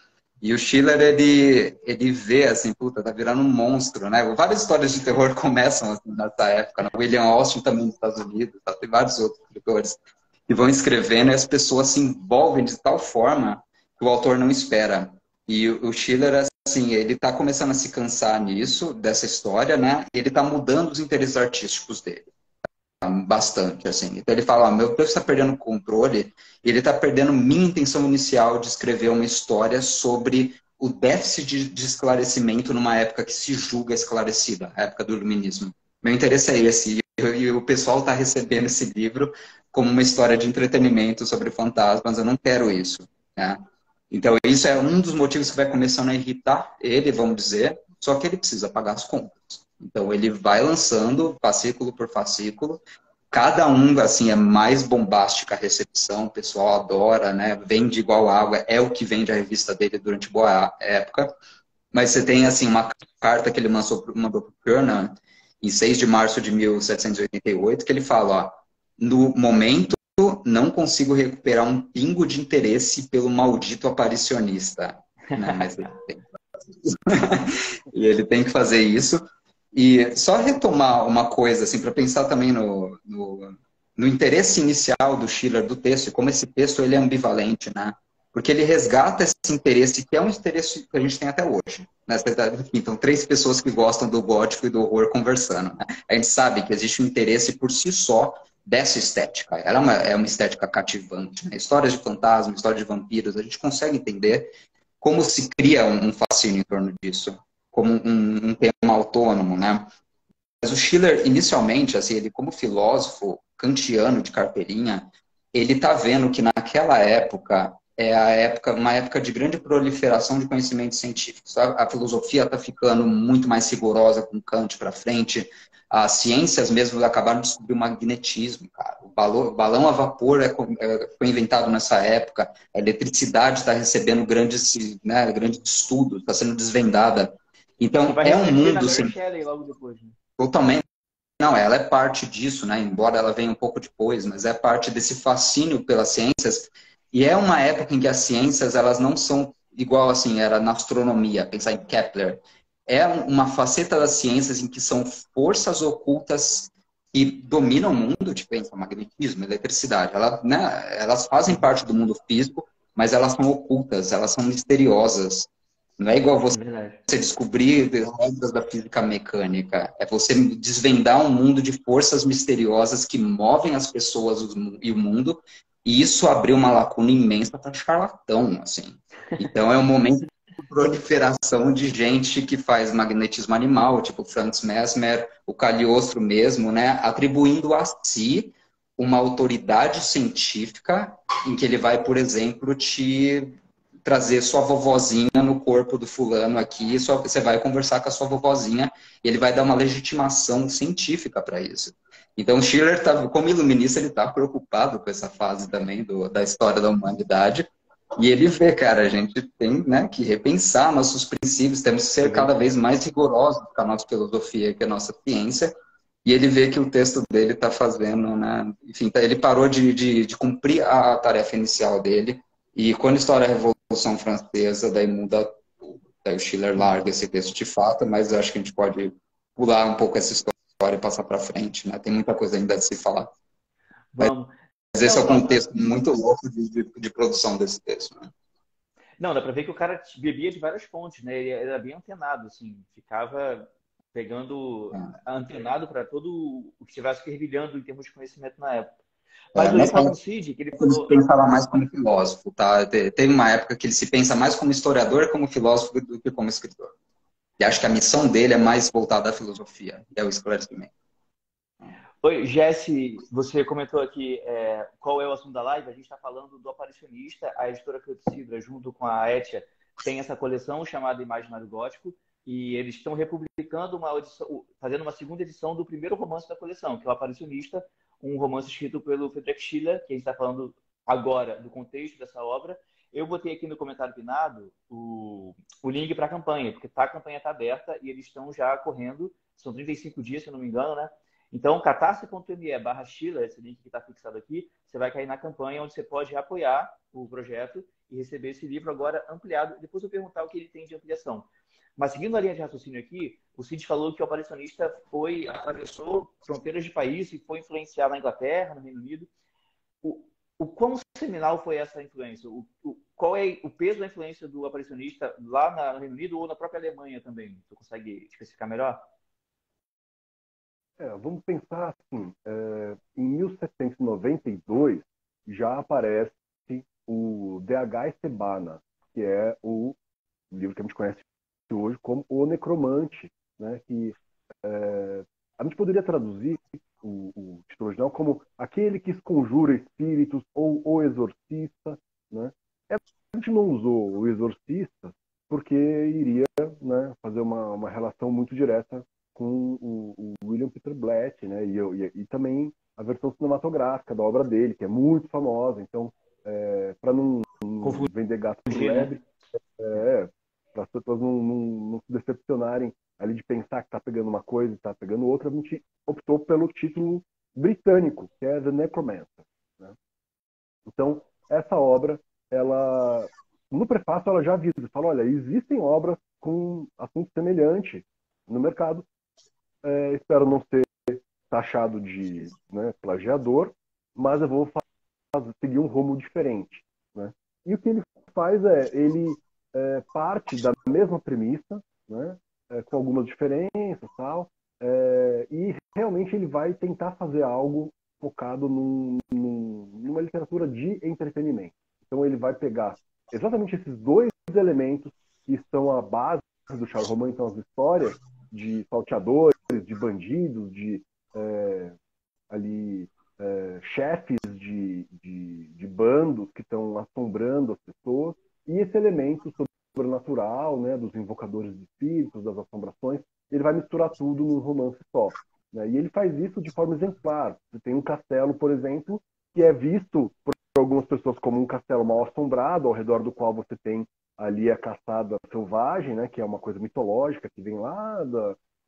E o Schiller, ele vê assim, puta, tá virando um monstro, né? Várias histórias de terror começam assim, nessa época, né? William Austin também nos Estados Unidos, tá? Tem vários outros escritores que vão escrevendo e as pessoas se envolvem de tal forma que o autor não espera. E o Schiller, assim, ele está começando a se cansar nisso, dessa história, né? E ele está mudando os interesses artísticos dele. Bastante, assim. Então ele fala, meu texto está perdendo o controle, e ele está perdendo minha intenção inicial de escrever uma história sobre o déficit de esclarecimento numa época que se julga esclarecida, a época do iluminismo. Meu interesse é esse, e o pessoal está recebendo esse livro como uma história de entretenimento sobre fantasmas, eu não quero isso, né? Então, isso é um dos motivos que vai começando a irritar ele, vamos dizer, só que ele precisa pagar as contas. Então, ele vai lançando fascículo por fascículo, cada um, assim, é mais bombástica a recepção, o pessoal adora, né? Vende igual água, é o que vende a revista dele durante boa época. Mas você tem, assim, uma carta que ele mandou para o Kernan, em 6 de março de 1788, que ele fala, ó, no momento, não consigo recuperar um pingo de interesse pelo maldito aparicionista. Né? Mas e ele tem que fazer isso. E só retomar uma coisa, assim, para pensar também no interesse inicial do Schiller do texto, e como esse texto ele é ambivalente, né? Porque ele resgata esse interesse, que é um interesse que a gente tem até hoje. Né? Então, 3 pessoas que gostam do gótico e do horror conversando. Né? A gente sabe que existe um interesse por si só dessa estética. Ela é uma estética cativante. Né? Histórias de fantasma, histórias de vampiros, a gente consegue entender como se cria um fascínio em torno disso, como um tema autônomo, né? Mas o Schiller, inicialmente, assim, ele como filósofo kantiano de carteirinha, ele está vendo que naquela época uma época de grande proliferação de conhecimentos científicos. A filosofia está ficando muito mais rigorosa com Kant para frente. As ciências mesmo acabaram de descobrir o magnetismo, cara. O balão a vapor foi inventado nessa época. A eletricidade está recebendo grandes estudos, está sendo desvendada. Então, é um mundo... Shelley logo depois, né? Totalmente. Não, ela é parte disso, né? Embora ela venha um pouco depois, mas é parte desse fascínio pelas ciências. E é uma época em que as ciências, elas não são igual assim, era na astronomia, pensar em Kepler. É uma faceta das ciências em que são forças ocultas que dominam o mundo, tipo, magnetismo, eletricidade. Elas fazem parte do mundo físico, mas elas são ocultas, elas são misteriosas. Não é igual você descobrir regras da física mecânica. É você desvendar um mundo de forças misteriosas que movem as pessoas e o mundo. E isso abriu uma lacuna imensa para charlatão, assim. Então é um momento de proliferação de gente que faz magnetismo animal, tipo Franz Mesmer, o Cagliostro mesmo, né? Atribuindo a si uma autoridade científica em que ele vai, por exemplo, te trazer sua vovozinha no corpo do fulano aqui, você vai conversar com a sua vovozinha e ele vai dar uma legitimação científica para isso. Então, Schiller, como iluminista, ele está preocupado com essa fase também da história da humanidade. E ele vê, cara, a gente tem, né, que repensar nossos princípios, temos que ser cada vez mais rigorosos com a nossa filosofia, com a nossa ciência. E ele vê que o texto dele está fazendo, né, enfim, ele parou de cumprir a tarefa inicial dele. E quando estoura a Revolução Francesa, daí muda tudo. Daí o Schiller larga esse texto de fato, mas eu acho que a gente pode pular um pouco essa história e passar para frente, né? Tem muita coisa ainda a se falar. Vamos. Mas esse é o contexto muito louco de produção desse texto, né? Não, dá para ver que o cara bebia de várias fontes, né? Ele era bem antenado, assim, ficava pegando antenado para todo o que estivesse fervilhando em termos de conhecimento na época. Mas o Stefan Cid, que ele falou... Ele pensava mais como filósofo, tá? Teve uma época que ele se pensa mais como historiador, como filósofo, do que como escritor. E acho que a missão dele é mais voltada à filosofia, é o esclarecimento. Oi, Jesse, você comentou aqui qual é o assunto da live. A gente está falando do Aparicionista, a editora Clepsidra, junto com a Etia, tem essa coleção chamada Imaginário Gótico, e eles estão republicando uma edição, fazendo uma segunda edição do primeiro romance da coleção, que é o Aparicionista, um romance escrito pelo Friedrich Schiller, que a gente está falando agora do contexto dessa obra. Eu botei aqui no comentário pinado o link para a campanha, porque a campanha está aberta e eles estão já correndo, são 35 dias, se eu não me engano, né? Então, catarse.me/Schiller, esse link que está fixado aqui, você vai cair na campanha onde você pode apoiar o projeto e receber esse livro agora ampliado. Depois eu vou perguntar o que ele tem de ampliação. Mas seguindo a linha de raciocínio aqui, o Cid falou que o Aparicionista atravessou fronteiras de país e foi influenciar na Inglaterra, no Reino Unido. O quão seminal foi essa influência? Qual é o peso da influência do Aparicionista lá no Reino Unido ou na própria Alemanha também? Tu consegue especificar melhor? Vamos pensar assim, em 1792 já aparece o D.H. Estebana, que é o livro que a gente conhece hoje como O Necromante, né? Que a gente poderia traduzir o título original como Aquele que Conjura Espíritos ou O Exorcista, né? A gente não usou o Exorcista porque iria, né, fazer uma relação muito direta com o William Peter Blatty, né? E também a versão cinematográfica da obra dele, que é muito famosa. Então, para não vender gato por lebre, para as pessoas não se decepcionarem ali de pensar que está pegando uma coisa e está pegando outra, a gente optou pelo título britânico, que é The Necromancer, né? Então, essa obra, ela, no prefácio, ela já avisa, fala, olha, existem obras com assunto semelhante no mercado, espero não ser taxado de, né, plagiador, mas eu vou seguir um rumo diferente, né? E o que ele faz ele parte da mesma premissa, né, com algumas diferenças, tal, e realmente ele vai tentar fazer algo focado numa literatura de entretenimento. Então ele vai pegar exatamente esses dois elementos que são a base do Charles Roman, então as histórias de salteadores, de bandidos, de chefes de bandos que estão assombrando as pessoas, e esse elemento sobrenatural, né, dos invocadores de espíritos, das assombrações, ele vai misturar tudo num romance só, né? E ele faz isso de forma exemplar. Você tem um castelo, por exemplo, que é visto por algumas pessoas como um castelo mal assombrado, ao redor do qual você tem ali a caçada selvagem, né, que é uma coisa mitológica que vem lá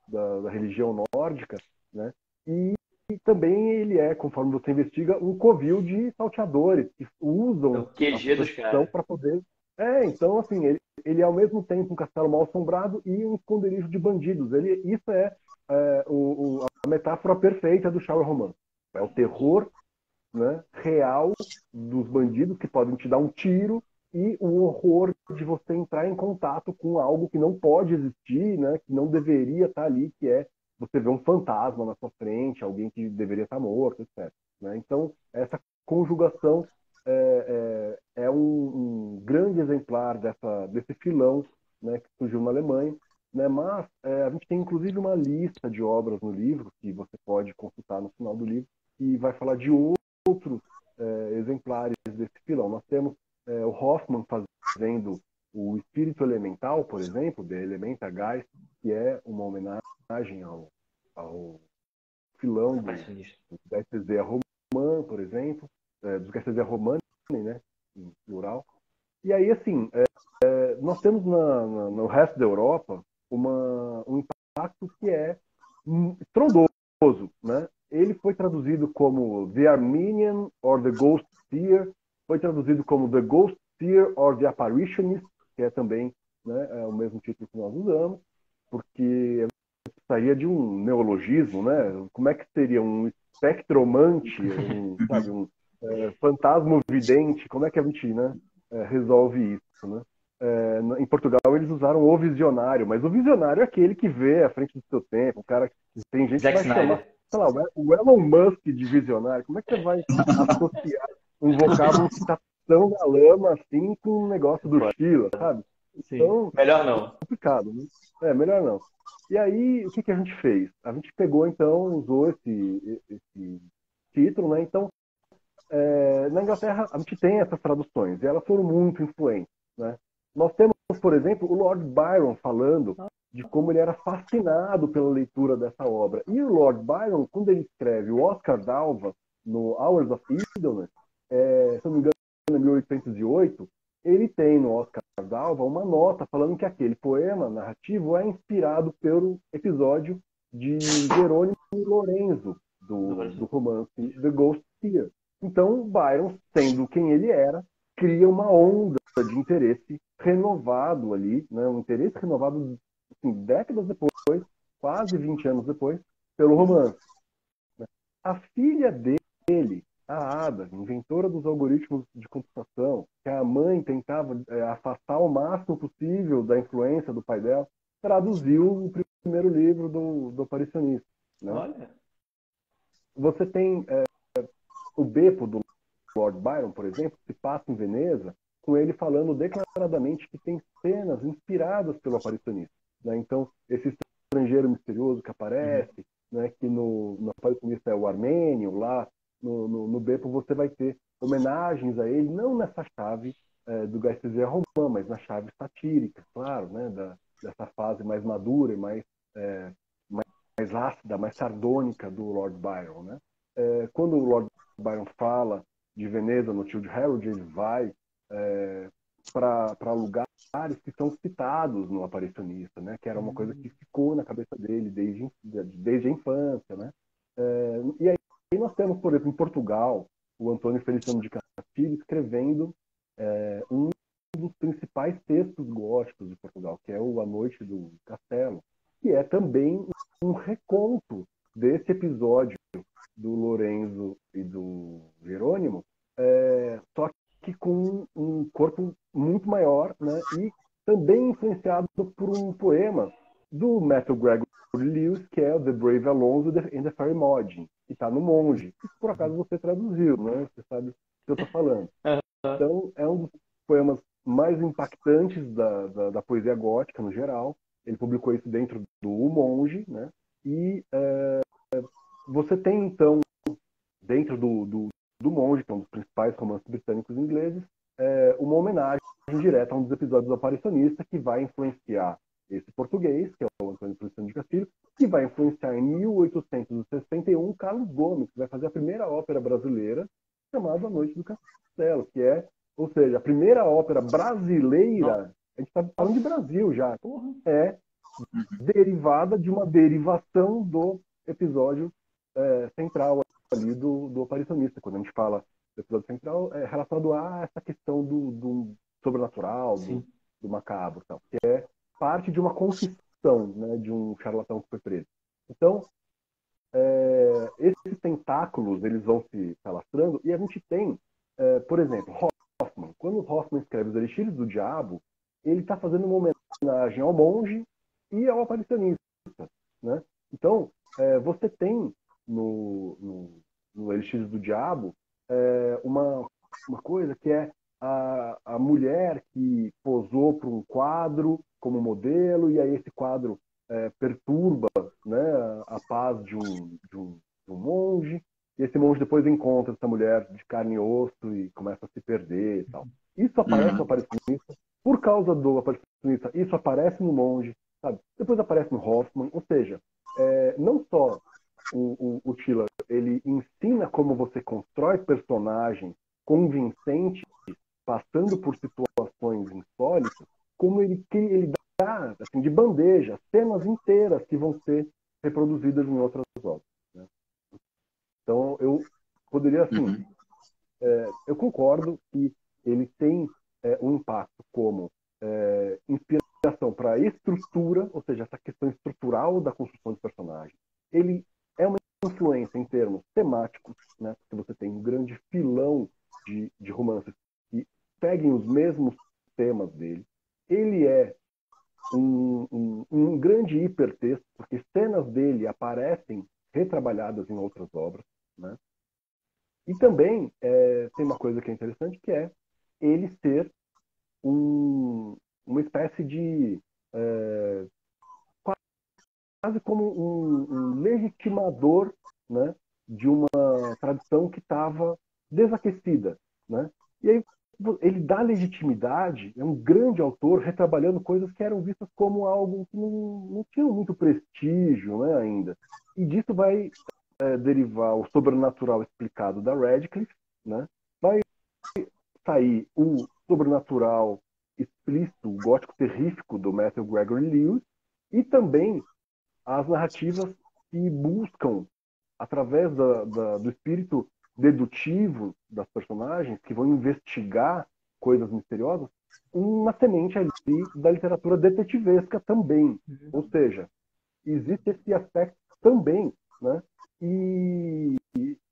da religião nórdica, né? E também ele conforme você investiga, um covil de salteadores que usam o QG dos caras para poder... então, assim, ele é ao mesmo tempo um castelo mal assombrado e um esconderijo de bandidos. Isso é a metáfora perfeita do Charles Roman. É o terror, né, real dos bandidos que podem te dar um tiro e o horror de você entrar em contato com algo que não pode existir, né, que não deveria estar ali, que é você vê um fantasma na sua frente, alguém que deveria estar morto, etc., né? Então, essa conjugação é um grande exemplar desse filão, né, que surgiu na Alemanha, né? Mas a gente tem inclusive uma lista de obras no livro que você pode consultar no final do livro e vai falar de outros exemplares desse filão. Nós temos o Hoffman fazendo o Espírito Elemental, por exemplo, The Elementa Geist, que é uma homenagem ao filão do Geistes Roman, por exemplo, dos Geistes Romani, né, em plural. E aí, assim, nós temos no resto da Europa um impacto que é estrondoso, né? Ele foi traduzido como The Armenian or the Ghost Seer, foi traduzido como The Ghost Seer or the Apparitionist, que é também, né, o mesmo título que nós usamos, porque precisaria de um neologismo, né? Como é que seria um espectromante, sabe, um fantasma vidente? Como é que a gente, né, resolve isso, né? Em Portugal eles usaram o visionário, mas o visionário é aquele que vê à frente do seu tempo, o cara, tem gente que vai chamar, sei lá, o Elon Musk de visionário. Como é que você vai associar um vocábulo que está tão na lama assim com um negócio do Sheila, sabe? Então, melhor não. é complicado, né? Melhor não. E aí, o que a gente fez? A gente pegou, então, usou esse título, né? Então, na Inglaterra, a gente tem essas traduções, e elas foram muito influentes, né? Nós temos, por exemplo, o Lord Byron falando de como ele era fascinado pela leitura dessa obra. E o Lord Byron, quando ele escreve o Oscar d'Alva no Hours of Idleness, se não me engano, em 1808, ele tem no Oscar d'Alva uma nota falando que aquele poema narrativo é inspirado pelo episódio de Jerônimo Lorenzo, do romance The Ghost Seer. Então, Byron, sendo quem ele era, cria uma onda de interesse renovado ali, né? Um interesse renovado assim, décadas depois, quase 20 anos depois, pelo romance. A filha dele, a Ada, inventora dos algoritmos de computação, que a mãe tentava afastar ao máximo possível da influência do pai dela, traduziu o primeiro livro do Aparicionista. Né? Olha. Você tem o Beppo do Lord Byron, por exemplo, se passa em Veneza, com ele falando declaradamente que tem cenas inspiradas pelo Aparicionista. Né? Então, esse estrangeiro misterioso que aparece, né, que no Aparicionista é o Armênio, lá no Beppo você vai ter homenagens a ele, não nessa chave do Geistes Romano, mas na chave satírica, claro, né, dessa fase mais madura e mais ácida, mais sardônica do Lord Byron. Né? Quando o Lord Byron fala de Veneza no Childe Harold, ele vai para lugares que são citados no Aparicionista, né? Que era uma coisa que ficou na cabeça dele desde a infância. Né? E aí nós temos, por exemplo, em Portugal, o Antônio Feliciano de Castilho escrevendo um dos principais textos góticos de Portugal, que é o A Noite do Castelo, que é também um reconto desse episódio do Lorenzo e do Jerônimo, só que com um corpo muito maior, né? E também influenciado por um poema do Matthew Gregory Lewis, que é o The Brave Alonso and the Fairy Maudlin, que está no Monge, que por acaso você traduziu, né? Você sabe o que eu estou falando. Então, é um dos poemas mais impactantes da poesia gótica, no geral. Ele publicou isso dentro do Monge, né? E você tem, então, dentro do Monge, que é um dos principais romances britânicos e ingleses, uma homenagem direta a um dos episódios do Aparicionista, que vai influenciar esse português, que é o Antônio Feliciano de Castilho, que vai influenciar em 1861 Carlos Gomes, que vai fazer a primeira ópera brasileira, chamada A Noite do Castelo, que é, ou seja, a primeira ópera brasileira, a gente está falando de Brasil já, derivada de uma derivação do episódio central ali do Aparicionista. Quando a gente fala do episódio central, é relacionado a essa questão do sobrenatural, do macabro, tal, que é parte de uma confissão, né, de um charlatão que foi preso. Então, esses tentáculos eles vão se alastrando e a gente tem, por exemplo, Hoffman. Quando Hoffman escreve Os Elixires do Diabo, ele está fazendo uma homenagem ao monge e ao aparicionista. Né? Então, você tem no Elixires do Diabo uma coisa que é a mulher que posou para um quadro como modelo, e aí esse quadro perturba, né, a paz de um monge, e esse monge depois encontra essa mulher de carne e osso e começa a se perder e tal. Isso aparece no Aparicionista, por causa do Aparicionista, isso aparece no monge, sabe? Depois aparece no Hoffman, ou seja, não só o Schiller, ele ensina como você constrói personagens convincentes, passando por situações insólitas, como ele dá, assim, de bandeja, cenas inteiras que vão ser reproduzidas em outras obras, né? Então, eu poderia, assim, eu concordo que ele tem um impacto como inspiração para a estrutura, ou seja, essa questão estrutural da construção de personagem. Ele é uma influência em termos temáticos, né? Porque você tem um grande filão de romances que seguem os mesmos temas dele. Ele é um grande hipertexto, porque cenas dele aparecem retrabalhadas em outras obras, né? E também tem uma coisa que é interessante, que é ele ser uma espécie de quase como um legitimador, né, de uma tradição que estava desaquecida, né? E aí ele dá legitimidade, é um grande autor retrabalhando coisas que eram vistas como algo que não tinham muito prestígio, né, ainda. E disso vai derivar o sobrenatural explicado da Radcliffe, né? Vai sair o sobrenatural explícito, o gótico terrífico do Matthew Gregory Lewis, e também as narrativas que buscam, através do espírito dedutivo das personagens, que vão investigar coisas misteriosas, uma semente ali da literatura detetivesca também. Ou seja, existe esse aspecto também, né? E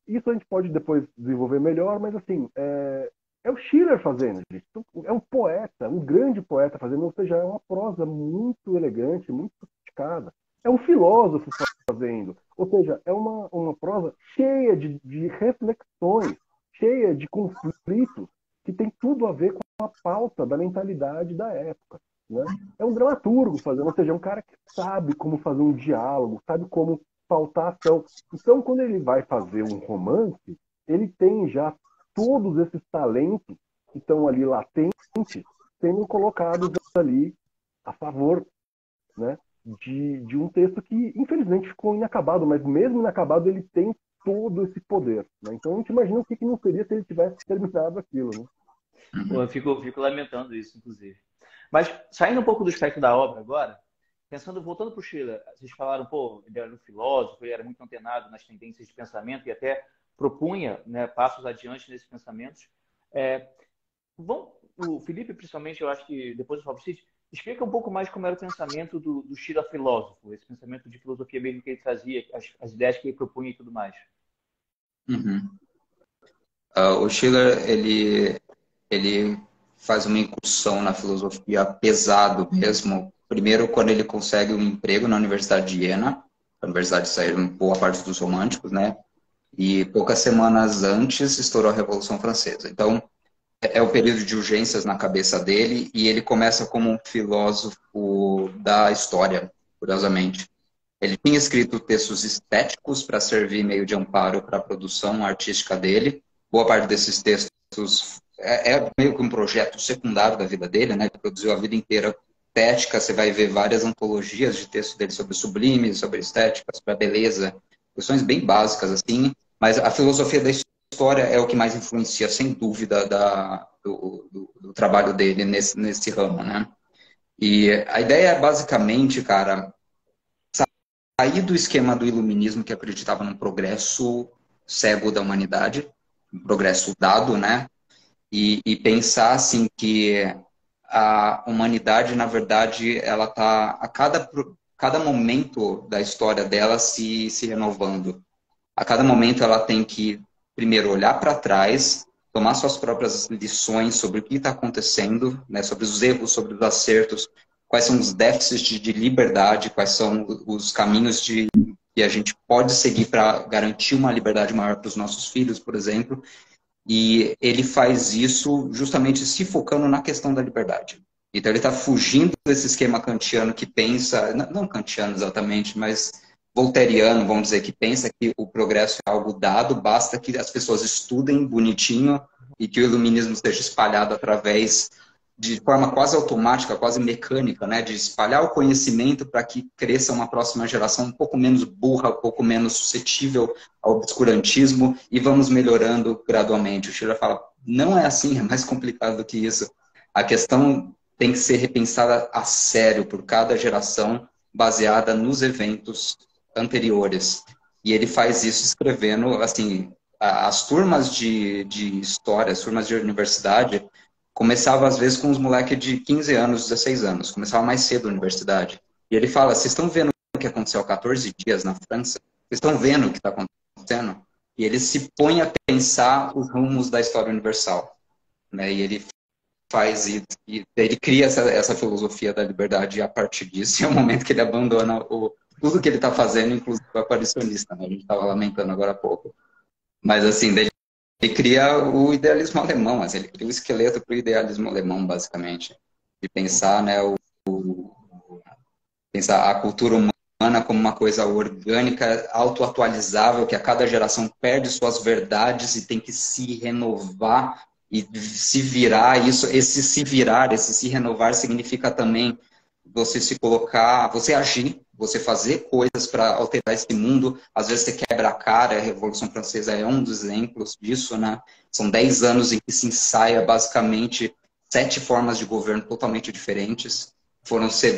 isso a gente pode depois desenvolver melhor, mas assim, é o Schiller fazendo, gente. É um poeta, um grande poeta fazendo, ou seja, é uma prosa muito elegante, muito sofisticada. É um filósofo fazendo, ou seja, é uma prosa cheia de reflexões, cheia de conflitos, que tem tudo a ver com a pauta da mentalidade da época, né? É um dramaturgo fazendo, ou seja, é um cara que sabe como fazer um diálogo, sabe como pautar ação. Então, quando ele vai fazer um romance, ele tem já todos esses talentos que estão ali latentes, sendo colocados ali a favor, né, de um texto que, infelizmente, ficou inacabado, mas mesmo inacabado ele tem todo esse poder, né? Então a gente imagina o que não seria se ele tivesse terminado aquilo, né? Pô, eu fico lamentando isso, inclusive. Mas, saindo um pouco do espectro da obra agora, voltando para o Schiller, vocês falaram, pô, ele era um filósofo, ele era muito antenado nas tendências de pensamento e até propunha, né, passos adiante nesses pensamentos. O Felipe, principalmente, eu acho que depois do Fabrício, explica um pouco mais como era o pensamento do Schiller filósofo, esse pensamento de filosofia mesmo que ele trazia, as ideias que ele propunha e tudo mais. O Schiller, ele faz uma incursão na filosofia pesado mesmo. Primeiro, quando ele consegue um emprego na Universidade de Iena, a universidade saiu boa parte dos românticos, né? E poucas semanas antes estourou a Revolução Francesa. Então, é o período de urgências na cabeça dele, e ele começa como um filósofo da história, curiosamente. Ele tinha escrito textos estéticos para servir meio de amparo para a produção artística dele. Boa parte desses textos é meio que um projeto secundário da vida dele, né? Ele produziu a vida inteira estética. Você vai ver várias antologias de textos dele sobre sublime, sobre estética, sobre a beleza, questões bem básicas, assim. Mas a filosofia da história é o que mais influencia, sem dúvida, do trabalho dele nesse ramo, né? E a ideia é basicamente, cara, sair do esquema do iluminismo, que acreditava num progresso cego da humanidade, um progresso dado, né? E pensar, assim, que a humanidade, na verdade, ela está a cada momento da história dela se renovando. A cada momento ela tem que, primeiro, olhar para trás, tomar suas próprias lições sobre o que está acontecendo, né, sobre os erros, sobre os acertos, quais são os déficits de liberdade, quais são os caminhos que a gente pode seguir para garantir uma liberdade maior para os nossos filhos, por exemplo. E ele faz isso justamente se focando na questão da liberdade. Então ele está fugindo desse esquema kantiano que pensa, não kantiano exatamente, mas voltairiano, vamos dizer, que pensa que o progresso é algo dado, basta que as pessoas estudem bonitinho e que o iluminismo seja espalhado através de forma quase automática, quase mecânica, né, de espalhar o conhecimento para que cresça uma próxima geração um pouco menos burra, um pouco menos suscetível ao obscurantismo e vamos melhorando gradualmente. O Schiller fala, não é assim, é mais complicado do que isso. A questão tem que ser repensada a sério por cada geração, baseada nos eventos anteriores. E ele faz isso escrevendo, assim, as turmas de história, as turmas de universidade, começava às vezes com uns moleques de 15 anos, 16 anos, começava mais cedo a universidade. E ele fala, vocês estão vendo o que aconteceu há 14 dias na França? Vocês estão vendo o que está acontecendo? E ele se põe a pensar os rumos da história universal, né? E ele faz e ele cria essa filosofia da liberdade a partir disso, e é o momento que ele abandona tudo que ele está fazendo, inclusive o aparicionista, né? A gente estava lamentando agora há pouco. Mas assim, ele cria o idealismo alemão, mas ele cria o esqueleto para o idealismo alemão, basicamente. De pensar, né, pensar a cultura humana como uma coisa orgânica, autoatualizável, que a cada geração perde suas verdades e tem que se renovar e se virar. Esse se virar, esse se renovar significa também você se colocar, você agir, você fazer coisas para alterar esse mundo. Às vezes você quebra a cara, a Revolução Francesa é um dos exemplos disso, né? São 10 anos em que se ensaia basicamente 7 formas de governo totalmente diferentes.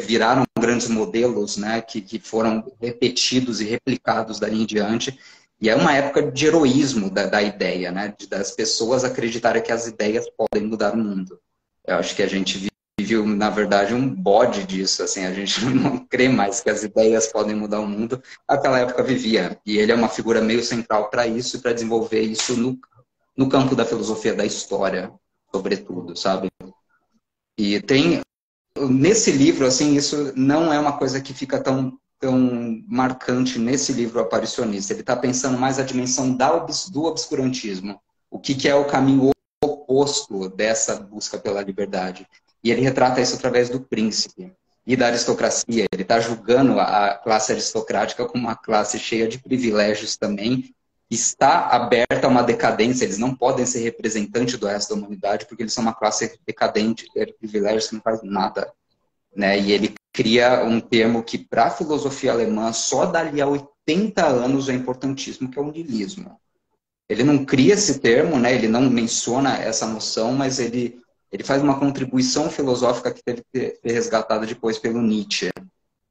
Viraram grandes modelos, né? Que foram repetidos e replicados dali em diante. E é uma época de heroísmo da ideia, né? Das pessoas acreditarem que as ideias podem mudar o mundo. Eu acho que a gente viu, na verdade, um bode disso, assim, a gente não crê mais que as ideias podem mudar o mundo. Naquela época vivia, e ele é uma figura meio central para isso e para desenvolver isso no campo da filosofia da história, sobretudo, sabe? E tem, nesse livro, assim, isso não é uma coisa que fica tão marcante nesse livro aparicionista. Ele está pensando mais a dimensão do obscurantismo. O que é o caminho oposto dessa busca pela liberdade. E ele retrata isso através do príncipe e da aristocracia. Ele está julgando a classe aristocrática como uma classe cheia de privilégios também. Está aberta a uma decadência. Eles não podem ser representantes do resto da humanidade porque eles são uma classe decadente, de privilégios que não faz nada, né? E ele cria um termo que, para a filosofia alemã, só dali a 80 anos é importantíssimo, que é o niilismo. Ele não cria esse termo, né? Ele não menciona essa noção, mas ele faz uma contribuição filosófica que teve que ser resgatada depois pelo Nietzsche.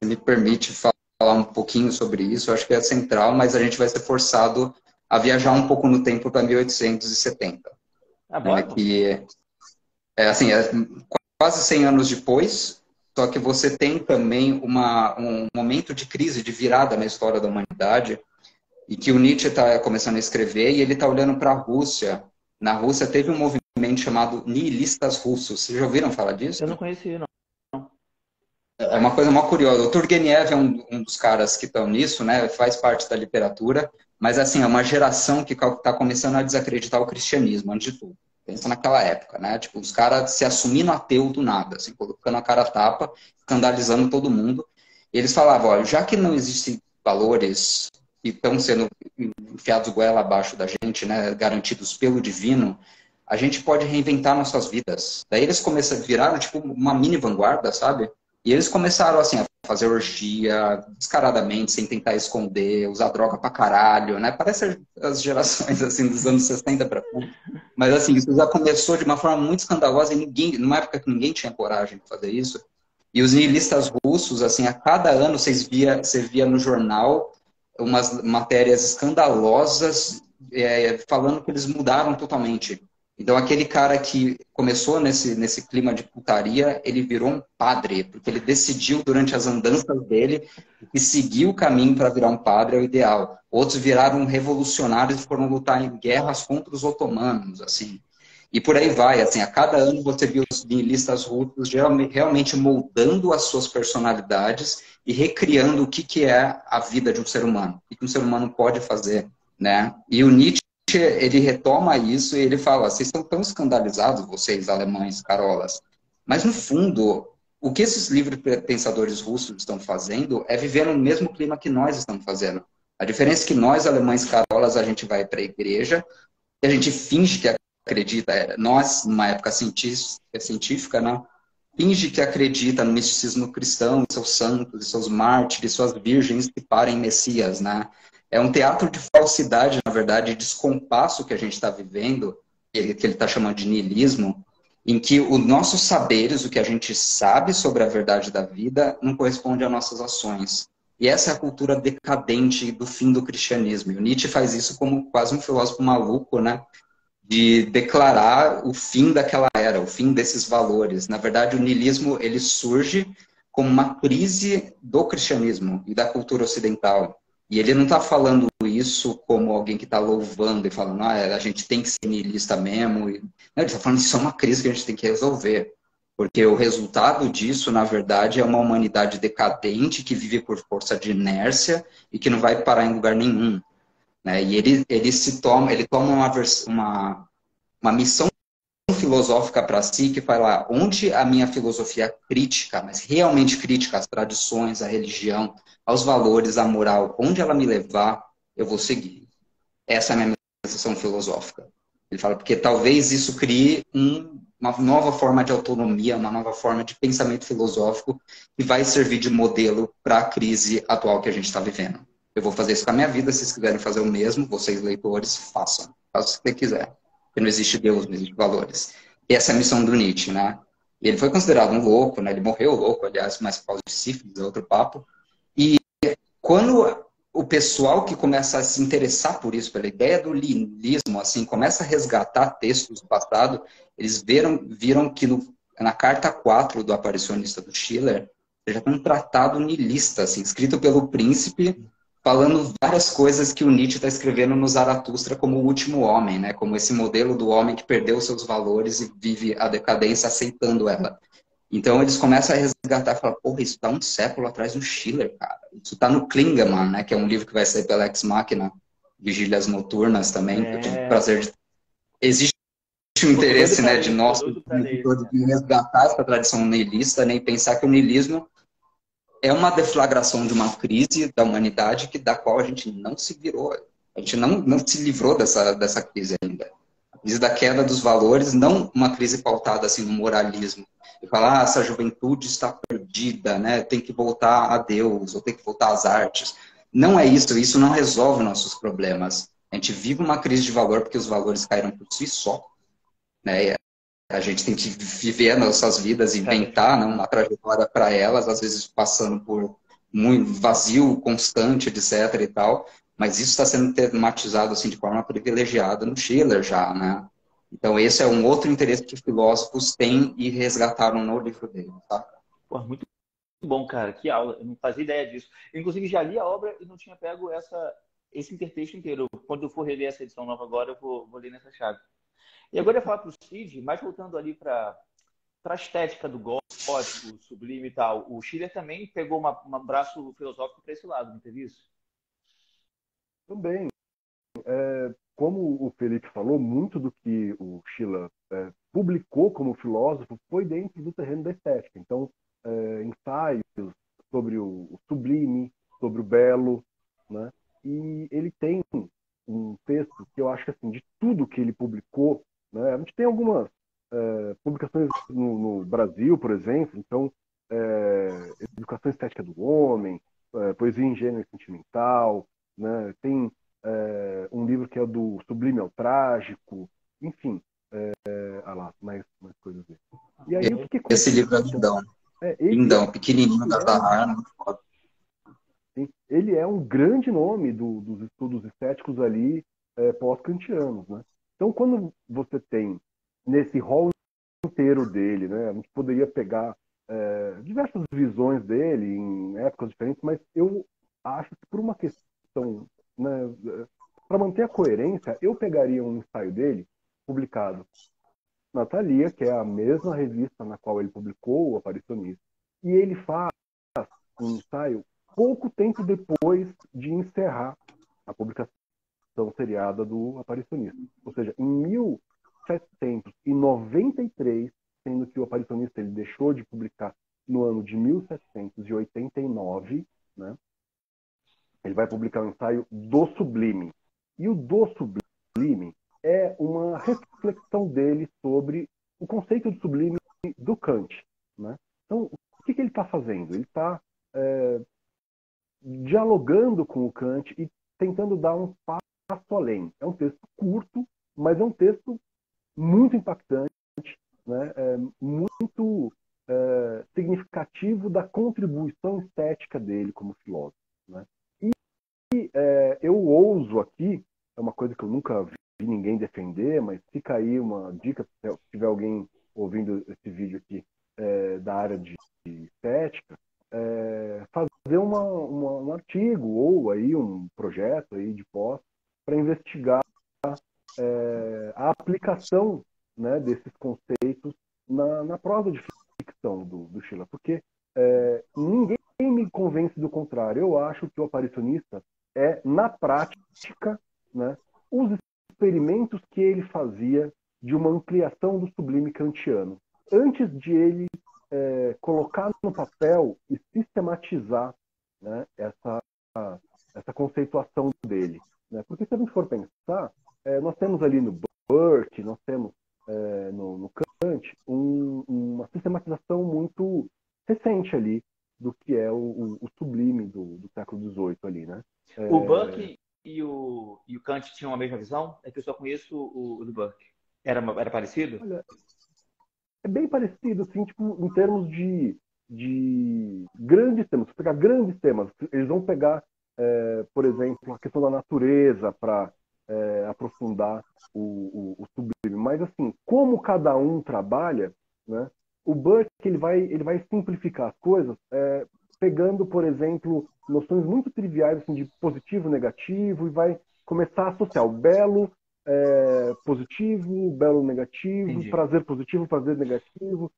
Se me permite falar um pouquinho sobre isso, eu acho que é central, mas a gente vai ser forçado a viajar um pouco no tempo para 1870. Bora. Que assim, quase 100 anos depois, só que você tem também um momento de crise, de virada na história da humanidade, e que o Nietzsche está começando a escrever, e ele está olhando para a Rússia. Na Rússia teve um movimento chamado nihilistas russos. Vocês já ouviram falar disso? Eu não conhecia, não. É uma coisa mó curiosa. O Turgenev é um dos caras que estão nisso, né? Faz parte da literatura, mas assim, é uma geração que está começando a desacreditar o cristianismo, antes de tudo. Pensa naquela época, né? Tipo, os caras se assumindo ateu do nada, assim, colocando a cara a tapa, escandalizando todo mundo. E eles falavam, ó, já que não existem valores que estão sendo enfiados goela abaixo da gente, né, garantidos pelo divino, a gente pode reinventar nossas vidas. Daí eles viraram tipo uma mini vanguarda, sabe? E eles começaram assim a fazer orgia descaradamente, sem tentar esconder, usar droga pra caralho, né? Parece as gerações assim dos anos 60 pra frente. Mas assim, isso já começou de uma forma muito escandalosa e numa época que ninguém tinha coragem de fazer isso. E os nihilistas russos, assim, a cada ano você via no jornal umas matérias escandalosas falando que eles mudaram totalmente. Então, aquele cara que começou nesse clima de putaria, ele virou um padre, porque ele decidiu durante as andanças dele que seguir o caminho para virar um padre é o ideal. Outros viraram revolucionários e foram lutar em guerras contra os otomanos, assim. E por aí vai, assim, a cada ano você viu os nihilistas russos realmente moldando as suas personalidades e recriando o que é a vida de um ser humano, o que um ser humano pode fazer, né? E o Nietzsche, ele retoma isso e ele fala, vocês estão tão escandalizados, vocês alemães, carolas, mas no fundo, o que esses livres pensadores russos estão fazendo é viver no mesmo clima que nós estamos fazendo. A diferença é que nós, alemães carolas, a gente vai para a igreja e a gente finge que acredita. Nós, numa época científica, né, finge que acredita no misticismo cristão, em seus santos, em seus mártires, suas virgens que parem Messias, né? É um teatro de falsidade, na verdade, de descompasso que a gente está vivendo, que ele está chamando de niilismo, em que os nossos saberes, o que a gente sabe sobre a verdade da vida, não corresponde às nossas ações. E essa é a cultura decadente do fim do cristianismo. E o Nietzsche faz isso como quase um filósofo maluco, né? De declarar o fim daquela era, o fim desses valores. Na verdade, o niilismo ele surge como uma crise do cristianismo e da cultura ocidental. E ele não está falando isso como alguém que está louvando e falando, a gente tem que ser niilista mesmo. Não, ele está falando que isso é uma crise que a gente tem que resolver. Porque o resultado disso, na verdade, é uma humanidade decadente que vive por força de inércia e que não vai parar em lugar nenhum. Né? E ele toma uma missão filosófica para si, que vai lá, onde a minha filosofia crítica, mas realmente crítica às tradições, à religião, aos valores, à moral, onde ela me levar, eu vou seguir. Essa é a minha missão filosófica. Ele fala, porque talvez isso crie uma nova forma de autonomia, uma nova forma de pensamento filosófico que vai servir de modelo para a crise atual que a gente está vivendo. Eu vou fazer isso com a minha vida, se vocês quiserem fazer o mesmo, vocês leitores, façam. Façam o que você quiser. Porque não existe Deus, não existe valores. E essa é a missão do Nietzsche, né? E ele foi considerado um louco, né? Ele morreu louco, aliás, mas por causa de sífilis, é outro papo. E quando o pessoal que começa a se interessar por isso, pela ideia do niilismo, assim, começa a resgatar textos do passado, eles viram que na carta 4 do Aparicionista do Schiller, já tem um tratado niilista, assim, escrito pelo príncipe, falando várias coisas que o Nietzsche está escrevendo no Zaratustra como o último homem, né? Como esse modelo do homem que perdeu seus valores e vive a decadência aceitando ela. Então eles começam a resgatar e falar, porra, isso está um século atrás do Schiller, cara. Isso está no Klingemann, né? Que é um livro que vai sair pela Ex Machina, Vigílias Noturnas também, que eu tive o prazer de... Existe um interesse, né, de nós, de resgatar essa tradição niilista, né, e pensar que o niilismo é uma deflagração de uma crise da humanidade da qual a gente não se virou. A gente não se livrou dessa crise ainda. A crise da queda dos valores, não uma crise pautada assim, no moralismo. E falar, essa juventude está perdida, né? Tem que voltar a Deus, ou tem que voltar às artes. Não é isso não resolve nossos problemas. A gente vive uma crise de valor porque os valores caíram por si só. Né? A gente tem que viver nossas vidas, inventar, né, uma trajetória para elas, às vezes passando por muito vazio constante, etc. e tal. Mas isso está sendo tematizado assim, de forma privilegiada no Schiller já, né? Então esse é um outro interesse que filósofos têm e resgataram no livro dele, tá? Pô, muito bom, cara. Que aula. Eu não fazia ideia disso. Eu, inclusive, já li a obra e não tinha pego esse intertexto inteiro. Quando eu for reler essa edição nova agora, eu vou ler nessa chave. E agora eu ia falar para o Cid, mas voltando ali para a estética do gótico, sublime e tal. O Schiller também pegou um braço filosófico para esse lado, não teve isso? Também. Como o Felipe falou, muito do que o Schiller publicou como filósofo foi dentro do terreno da estética. Então, ensaios sobre o sublime, sobre o belo, né? E ele tem um texto que eu acho que, assim, de tudo que ele publicou, né? A gente tem algumas publicações no Brasil, por exemplo, então, Educação Estética do Homem, Poesia Ingênua e Sentimental, né? Tem um livro que é do Sublime ao Trágico, enfim, lá, mais coisas dele. E aí o que Esse livro é lindão. Lindão, pequenininho, da Tahar, foda. Ele é um grande nome dos estudos estéticos ali pós-kantianos, né? Então, quando você tem nesse rol inteiro dele, né, a gente poderia pegar diversas visões dele em épocas diferentes, mas eu acho que por uma questão, né, para manter a coerência, eu pegaria um ensaio dele publicado na Thalia, que é a mesma revista na qual ele publicou o Aparicionista, e ele faz um ensaio pouco tempo depois de encerrar a publicação seriada do Aparicionista. Ou seja, em 1793, sendo que o Aparicionista ele deixou de publicar no é o ensaio do sublime. E o do sublime é uma reflexão dele sobre o conceito de sublime do Kant, né? Então, o que ele está fazendo? Ele está dialogando com o Kant e tentando dar um passo além. É um texto curto, mas é um texto muito impactante, né? Muito significativo da contribuição estética dele como filósofo, né? E eu ouso aqui, é uma coisa que eu nunca vi ninguém defender, mas fica aí uma dica, se tiver alguém ouvindo esse vídeo aqui da área de estética, fazer um artigo ou aí um projeto aí de pós para investigar a aplicação, né, desses conceitos na prosa de ficção do Schiller, porque ninguém me convence do contrário. Eu acho que o aparicionista na prática, né, os experimentos que ele fazia de uma ampliação do sublime kantiano, antes de ele colocar no papel e sistematizar, né, essa conceituação dele, né? Porque se a gente for pensar, nós temos ali no Burke, nós temos no Kant uma sistematização muito recente ali do que é o sublime do século XVIII ali, né? O Burke e o Kant tinham a mesma visão? É que eu só conheço o do Burke. Era parecido? Olha, é bem parecido, assim, tipo, em termos de grandes temas. Se pegar grandes temas, eles vão pegar, por exemplo, a questão da natureza para aprofundar o sublime. Mas, assim, como cada um trabalha, né, o Burke ele vai simplificar as coisas, pegando, por exemplo, noções muito triviais assim, de positivo e negativo, e vai começar a associar o belo positivo, belo negativo, Entendi. prazer positivo, prazer negativo,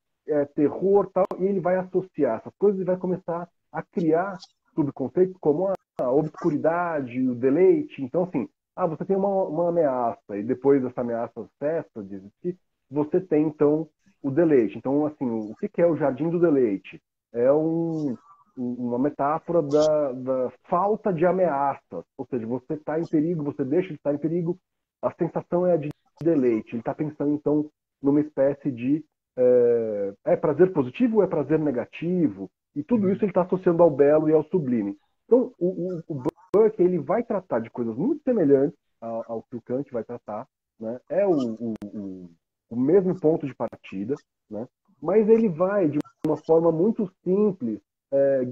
terror, tal, e ele vai associar essas coisas e vai começar a criar subconceitos como a obscuridade, o deleite. Então, assim, você tem uma ameaça, e depois dessa ameaça cessa de existir, você tem, então, o deleite. Então, assim, o que é o jardim do deleite? É uma metáfora da falta de ameaças. Ou seja, você está em perigo, você deixa de estar em perigo, a sensação é a de deleite. Ele está pensando, então, numa espécie de prazer positivo ou é prazer negativo? E tudo isso ele está associando ao belo e ao sublime. Então, o Burke ele vai tratar de coisas muito semelhantes ao que o Kant vai tratar, né? É o mesmo ponto de partida, né? Mas ele vai, de uma forma muito simples,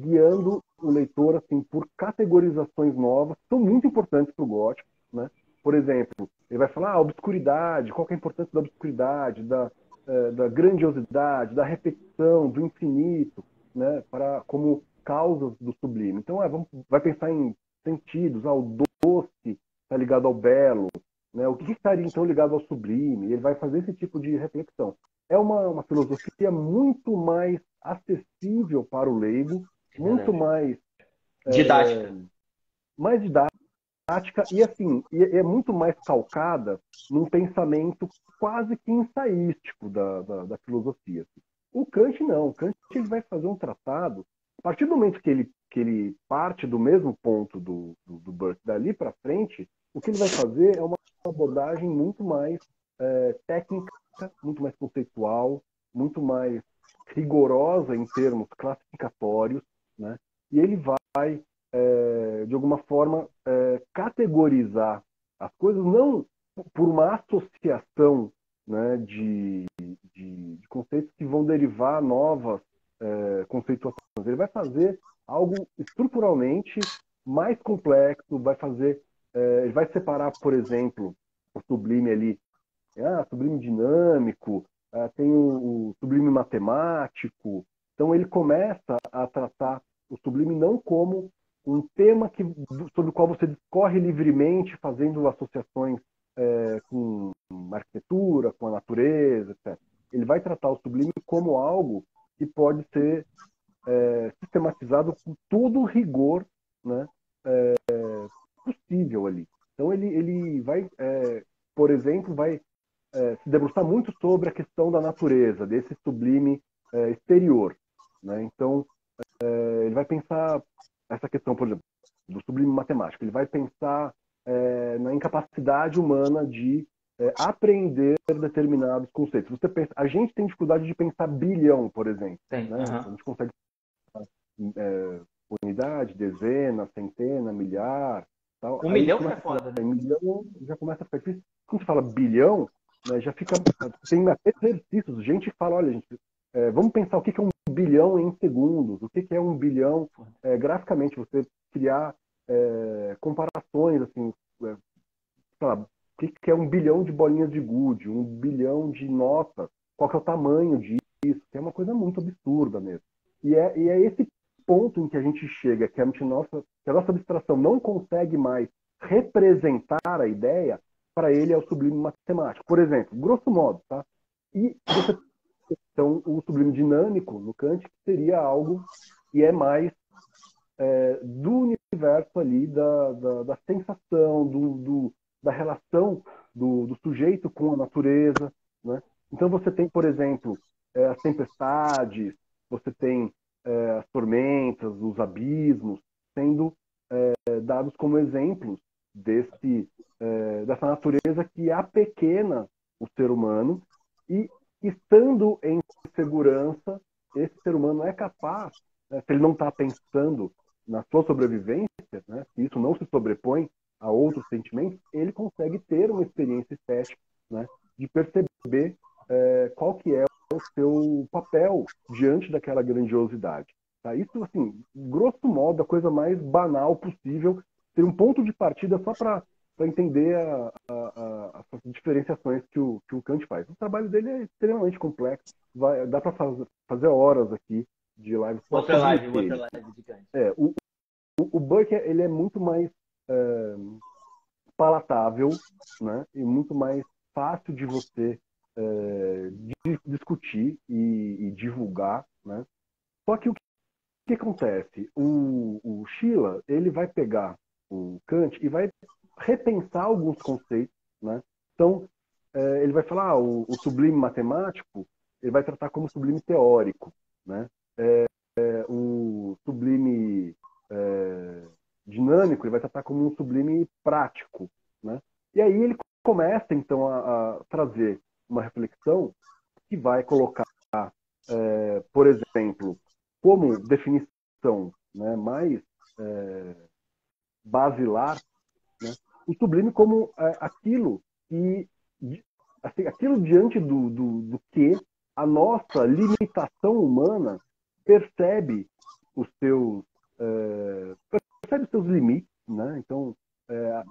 guiando o leitor assim, por categorizações novas, que são muito importantes para o gótico, né? Por exemplo, ele vai falar a obscuridade, qual que é a importância da obscuridade, da grandiosidade, da repetição, do infinito, né? Como causas do sublime. Então, vai pensar em sentidos, o doce está ligado ao belo, né? O que estaria então ligado ao sublime? Ele vai fazer esse tipo de reflexão. É uma filosofia muito mais acessível para o leigo, muito mais didática. Mais didática e assim, é muito mais calcada num pensamento quase que ensaístico da filosofia. O Kant não. O Kant ele vai fazer um tratado, a partir do momento que ele parte do mesmo ponto do Burke, dali para frente, o que ele vai fazer é uma abordagem muito mais técnica, muito mais conceitual, muito mais rigorosa em termos classificatórios, né? E ele vai, de alguma forma, categorizar as coisas não por uma associação, né, de conceitos que vão derivar novas conceituações. Ele vai fazer algo estruturalmente mais complexo, ele vai separar, por exemplo, o sublime ali, sublime dinâmico, tem o sublime matemático. Então ele começa a tratar o sublime não como um tema sobre o qual você discorre livremente, fazendo associações com a arquitetura, com a natureza, etc. Ele vai tratar o sublime como algo que pode ser sistematizado com todo o rigor, né, possível ali. Então ele vai, por exemplo, vai se debruçar muito sobre a questão da natureza, desse sublime exterior, né? Então, ele vai pensar essa questão, por exemplo, do sublime matemático. Ele vai pensar na incapacidade humana de apreender determinados conceitos. Você pensa, a gente tem dificuldade de pensar bilhão, por exemplo. Tem. Né? A gente consegue unidade, dezena, centena, milhar. Tal. Um Aí milhão já é foda, né? milhão já começa a ficar difícil. Quando você fala bilhão, né, já fica. Tem até exercícios. Gente fala, olha, gente, vamos pensar o que é um bilhão em segundos, o que é um bilhão graficamente, você criar comparações, assim, sei lá, o que é um bilhão de bolinhas de gude, um bilhão de notas, qual que é o tamanho disso, que é uma coisa muito absurda mesmo. E é esse ponto em que a gente chega, que a nossa abstração não consegue mais representar a ideia, para ele é o sublime matemático. Por exemplo, grosso modo, tá? E você então, o sublime dinâmico, no Kant, seria algo que é mais do universo ali, da sensação, da relação do sujeito com a natureza. Né? Então, você tem, por exemplo, as tempestades, você tem as tormentas, os abismos, sendo dados como exemplos dessa natureza que apequena o ser humano e, estando em segurança, esse ser humano é capaz, se ele não está pensando na sua sobrevivência, né, se isso não se sobrepõe a outros sentimentos, ele consegue ter uma experiência estética, né, de perceber qual que é o seu papel diante daquela grandiosidade. Tá? Isso, assim, grosso modo, a coisa mais banal possível, ter um ponto de partida só para entender as diferenciações que o Kant faz. O trabalho dele é extremamente complexo, dá para fazer horas aqui de live só Outra sobre live ele. de Kant. O Burke, ele é muito mais palatável, né? E muito mais fácil de você discutir e divulgar, né? Só que o que acontece? O Schiller, ele vai pegar o Kant e vai repensar alguns conceitos, né? Então, ele vai falar, o sublime matemático, ele vai tratar como sublime teórico, né? O sublime dinâmico, ele vai tratar como um sublime prático, né? E aí ele começa, então, a trazer uma reflexão que vai colocar, por exemplo, como definição, né, mais basilar, né, o sublime como aquilo que, assim, aquilo diante do que a nossa limitação humana percebe os seus limites, né? Então,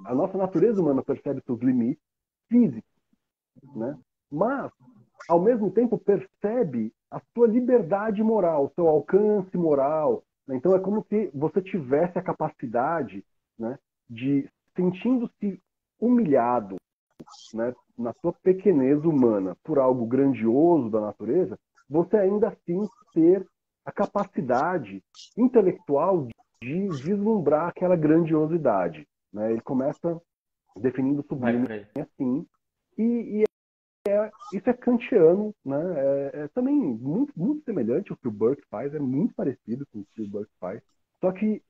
a nossa natureza humana percebe os seus limites físicos, né? Mas, ao mesmo tempo, percebe a sua liberdade moral, o seu alcance moral. Né? Então, é como se você tivesse a capacidade, né, de, sentindo-se humilhado, né, na sua pequenez humana por algo grandioso da natureza, você ainda assim ter a capacidade intelectual de vislumbrar aquela grandiosidade. Né? Ele começa definindo o sublime assim, e isso é kantiano, né? Também muito, muito semelhante ao que o Burke faz, é muito parecido com o que o Burke faz. Só que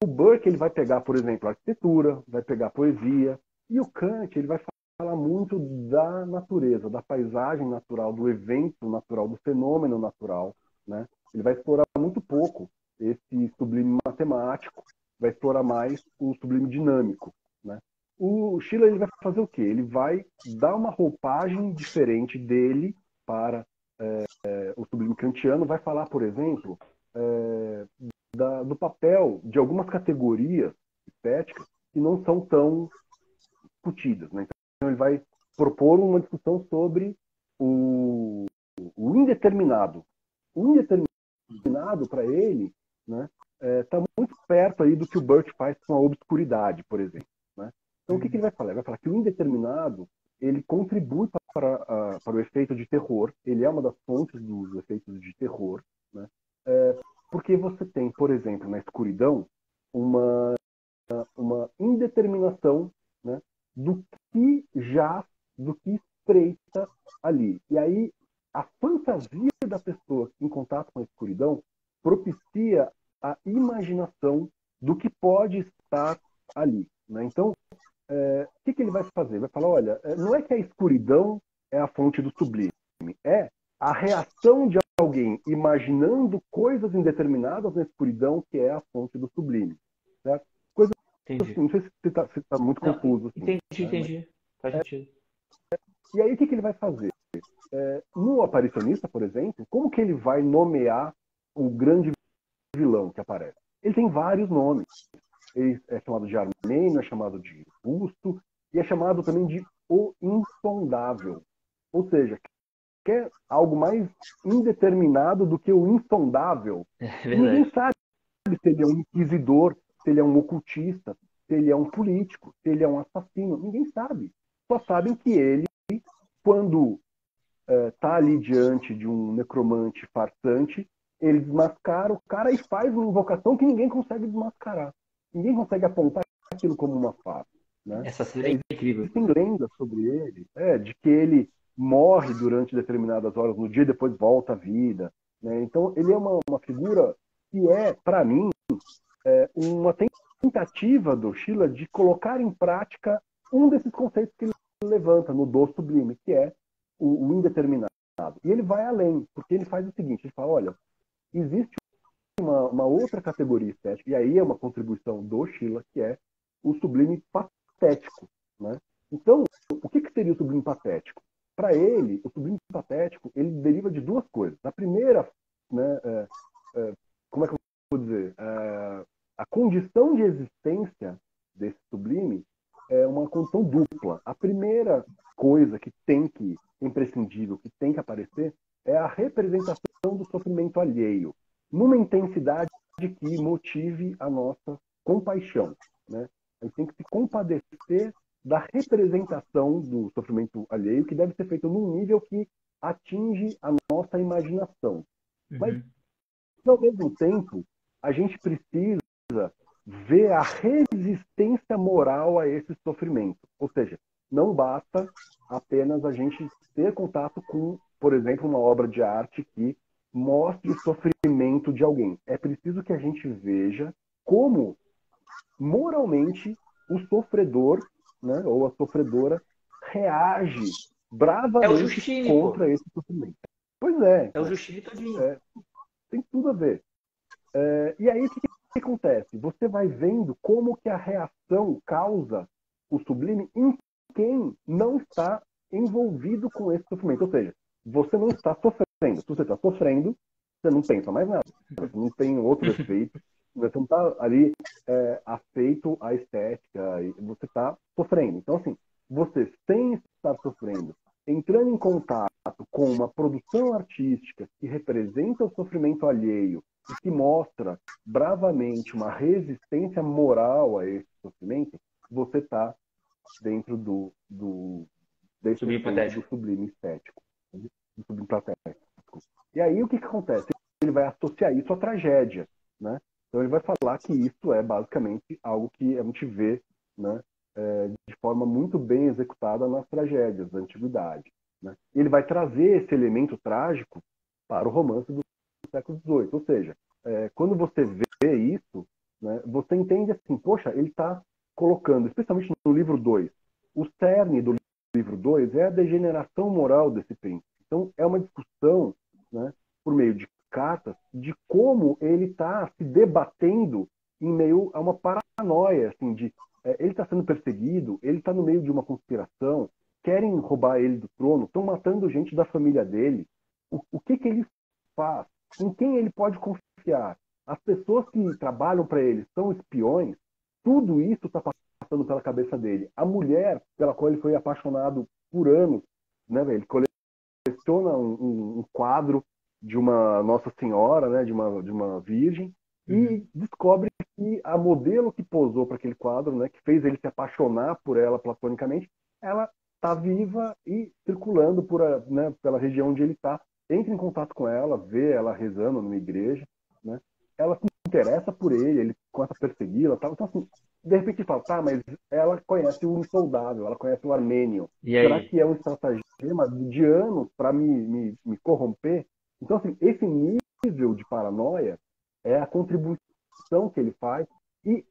o Burke, ele vai pegar, por exemplo, a arquitetura, vai pegar a poesia, e o Kant, ele vai falar muito da natureza, da paisagem natural, do evento natural, do fenômeno natural, né? Ele vai explorar muito pouco esse sublime matemático, vai explorar mais o sublime dinâmico, né? O Schiller, ele vai fazer o quê? Ele vai dar uma roupagem diferente dele para o sublime kantiano, vai falar, por exemplo, do papel de algumas categorias estéticas que não são tão discutidas. Né? Então, ele vai propor uma discussão sobre o indeterminado. O indeterminado, para ele, né, está muito perto aí do que o Burke faz com a obscuridade, por exemplo. Né? Então, o que ele vai falar? Ele vai falar que o indeterminado ele contribui para o efeito de terror, ele é uma das fontes dos efeitos de terror, né? Porque você tem, por exemplo, na escuridão, uma indeterminação, né, do que do que espreita ali. E aí, a fantasia da pessoa em contato com a escuridão propicia a imaginação do que pode estar ali, né? Então, o que ele vai fazer? Vai falar, olha, não é que a escuridão é a fonte do sublime, é a reação de alguém imaginando coisas indeterminadas na escuridão que é a fonte do sublime, certo? Coisas Entendi. assim, não sei se você está muito Não, confuso. Assim, entendi. Faz sentido. E aí, o que ele vai fazer? No Aparicionista, por exemplo, como que ele vai nomear o grande vilão que aparece? Ele tem vários nomes. Ele é chamado de Armênio, é chamado de Busto, e é chamado também de O Insondável. Ou seja, quer algo mais indeterminado do que o insondável. É E ninguém verdade. sabe se ele é um inquisidor, se ele é um ocultista, se ele é um político, se ele é um assassino. Ninguém sabe. Só sabem que ele, quando está ali diante de um necromante farsante, ele desmascara o cara e faz uma invocação que ninguém consegue desmascarar. Ninguém consegue apontar aquilo como uma farsa. Né? Essa série é incrível. Existem lendas sobre ele, de que ele morre durante determinadas horas no dia e depois volta à vida. Né? Então, ele é uma figura que é, para mim, uma tentativa do Schiller de colocar em prática um desses conceitos que ele levanta no Do Sublime, que é o indeterminado. E ele vai além, porque ele faz o seguinte, ele fala, olha, existe uma outra categoria estética, e aí é uma contribuição do Schiller, que é o sublime patético. Né? Então, o que seria o sublime patético? Para ele, o sublime patético, ele deriva de duas coisas. A primeira, né, como é que eu vou dizer? A condição de existência desse sublime é uma condição dupla. A primeira coisa que imprescindível, que tem que aparecer, é a representação do sofrimento alheio, numa intensidade que motive a nossa compaixão. Né? A gente tem que se compadecer da representação do sofrimento alheio, que deve ser feito num nível que atinge a nossa imaginação. Mas, ao mesmo tempo, a gente precisa ver a resistência moral a esse sofrimento. Ou seja, não basta apenas a gente ter contato com, por exemplo, uma obra de arte que mostre o sofrimento de alguém. É preciso que a gente veja como, moralmente, o sofredor, né, ou a sofredora reage bravamente contra esse sofrimento. Pois é. É o Justine todinho. Tem tudo a ver. E aí, o que acontece? Você vai vendo como que a reação causa o sublime em quem não está envolvido com esse sofrimento. Ou seja, você não está sofrendo. Se você está sofrendo, você não pensa mais nada. Você não tem outro efeito. Você não está ali afeito à estética. Você está sofrendo. Então, assim, você, sem estar sofrendo, entrando em contato com uma produção artística que representa o sofrimento alheio e que mostra bravamente uma resistência moral a esse sofrimento, você está dentro desse do sublime estético, do sublime patético. E aí o que acontece? Ele vai associar isso à tragédia, né? Então ele vai falar que isso é basicamente algo que a gente vê, né, de forma muito bem executada nas tragédias da antiguidade. Né? Ele vai trazer esse elemento trágico para o romance do século XVIII. Ou seja, quando você vê isso, né, você entende assim, poxa, ele está colocando, especialmente no livro 2, o cerne do livro 2 é a degeneração moral desse príncipe. Então, é uma discussão, né, por meio de cartas, de como ele está se debatendo em meio a uma paranoia, assim, de ele está sendo perseguido, ele está no meio de uma conspiração, querem roubar ele do trono, estão matando gente da família dele. O que ele faz? Em quem ele pode confiar? As pessoas que trabalham para ele são espiões? Tudo isso está passando pela cabeça dele. A mulher pela qual ele foi apaixonado por anos, né, ele coleciona um quadro de uma Nossa Senhora, né, de uma virgem, e descobre que a modelo que posou para aquele quadro, né, que fez ele se apaixonar por ela platonicamente, ela está viva e circulando né, pela região onde ele está. Entra em contato com ela, vê ela rezando numa igreja, né? Ela se interessa por ele começa a persegui-la. Tal. Então, assim, de repente ele fala, tá, mas ela conhece o insondável, ela conhece o Armênio. Será que é um estratagema de anos para me corromper? Então, assim, esse nível de paranoia é a contribuição que ele faz E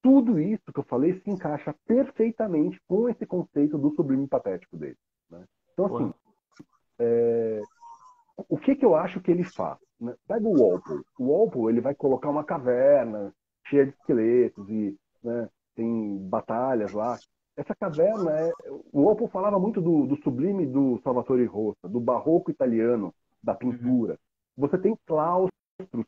tudo isso que eu falei se encaixa perfeitamente com esse conceito do sublime patético dele, né? Então, assim, o que eu acho que ele faz, né? Pega o Walpole. O Walpole, ele vai colocar uma caverna cheia de esqueletos e, né, tem batalhas lá. Essa caverna o Walpole falava muito do sublime do Salvatore Rosa, do barroco italiano, da Uhum. pintura. Você tem claustros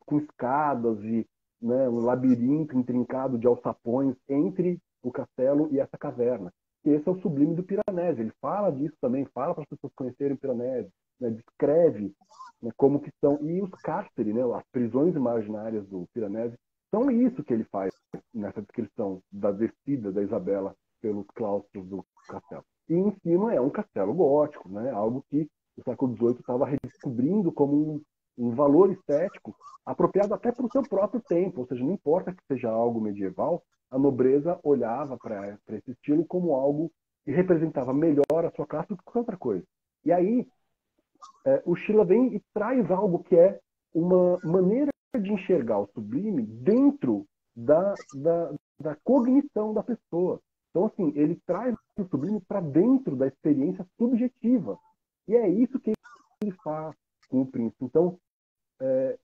com escadas e, né, um labirinto intrincado de alçapões entre o castelo e essa caverna. E esse é o sublime do Piranesi. Ele fala disso também, fala para as pessoas conhecerem o Piranesi, né, descreve, né, como que são. E os cárceres, né, as prisões imaginárias do Piranesi, são isso que ele faz nessa descrição da descida da Isabela pelos claustros do castelo. E em cima é um castelo gótico, né, algo que o século XVIII estava redescobrindo como um valor estético apropriado até para o seu próprio tempo, ou seja, não importa que seja algo medieval, a nobreza olhava para esse estilo como algo que representava melhor a sua classe do que qualquer outra coisa. E aí, o Schiller vem e traz algo que é uma maneira de enxergar o sublime dentro da cognição da pessoa. Então, assim, ele traz o sublime para dentro da experiência subjetiva. E é isso que ele faz com o Príncipe. Então,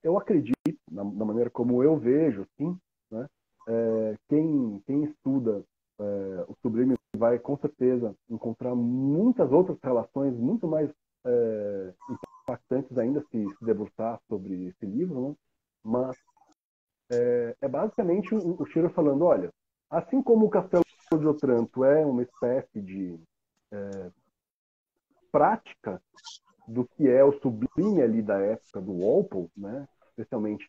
eu acredito, na maneira como eu vejo, assim, né, quem estuda o sublime vai, com certeza, encontrar muitas outras relações muito mais impactantes ainda se debruçar sobre esse livro, né? Mas é basicamente o Schiller falando, olha, assim como o Castelo de Otranto é uma espécie de prática do que é o sublime ali da época do Walpole, né? Especialmente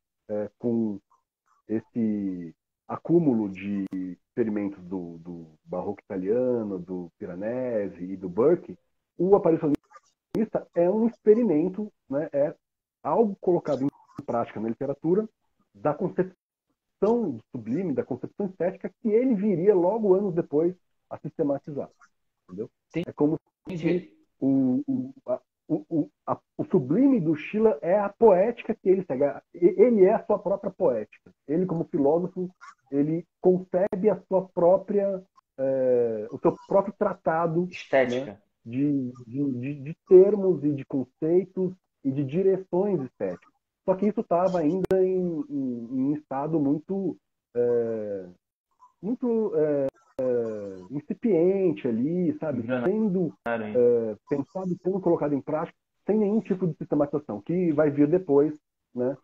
com esse acúmulo de experimentos do barroco italiano, do Piranesi e do Burke, o aparicionista é um experimento, né? É algo colocado em prática na literatura da concepção do sublime, da concepção estética que ele viria logo anos depois a sistematizar, entendeu? É como se Entendi. o sublime do Schiller é a poética que ele segue. Ele é a sua própria poética. Ele, como filósofo, ele concebe a sua própria, o seu próprio tratado, né, Estética. de termos e de conceitos e de direções estéticas. Só que isso estava ainda em estado muito incipiente ali, sabe? Embrionário Sendo ainda. pensado, sendo colocado em prática, sem nenhum tipo de sistematização, que vai vir depois, né,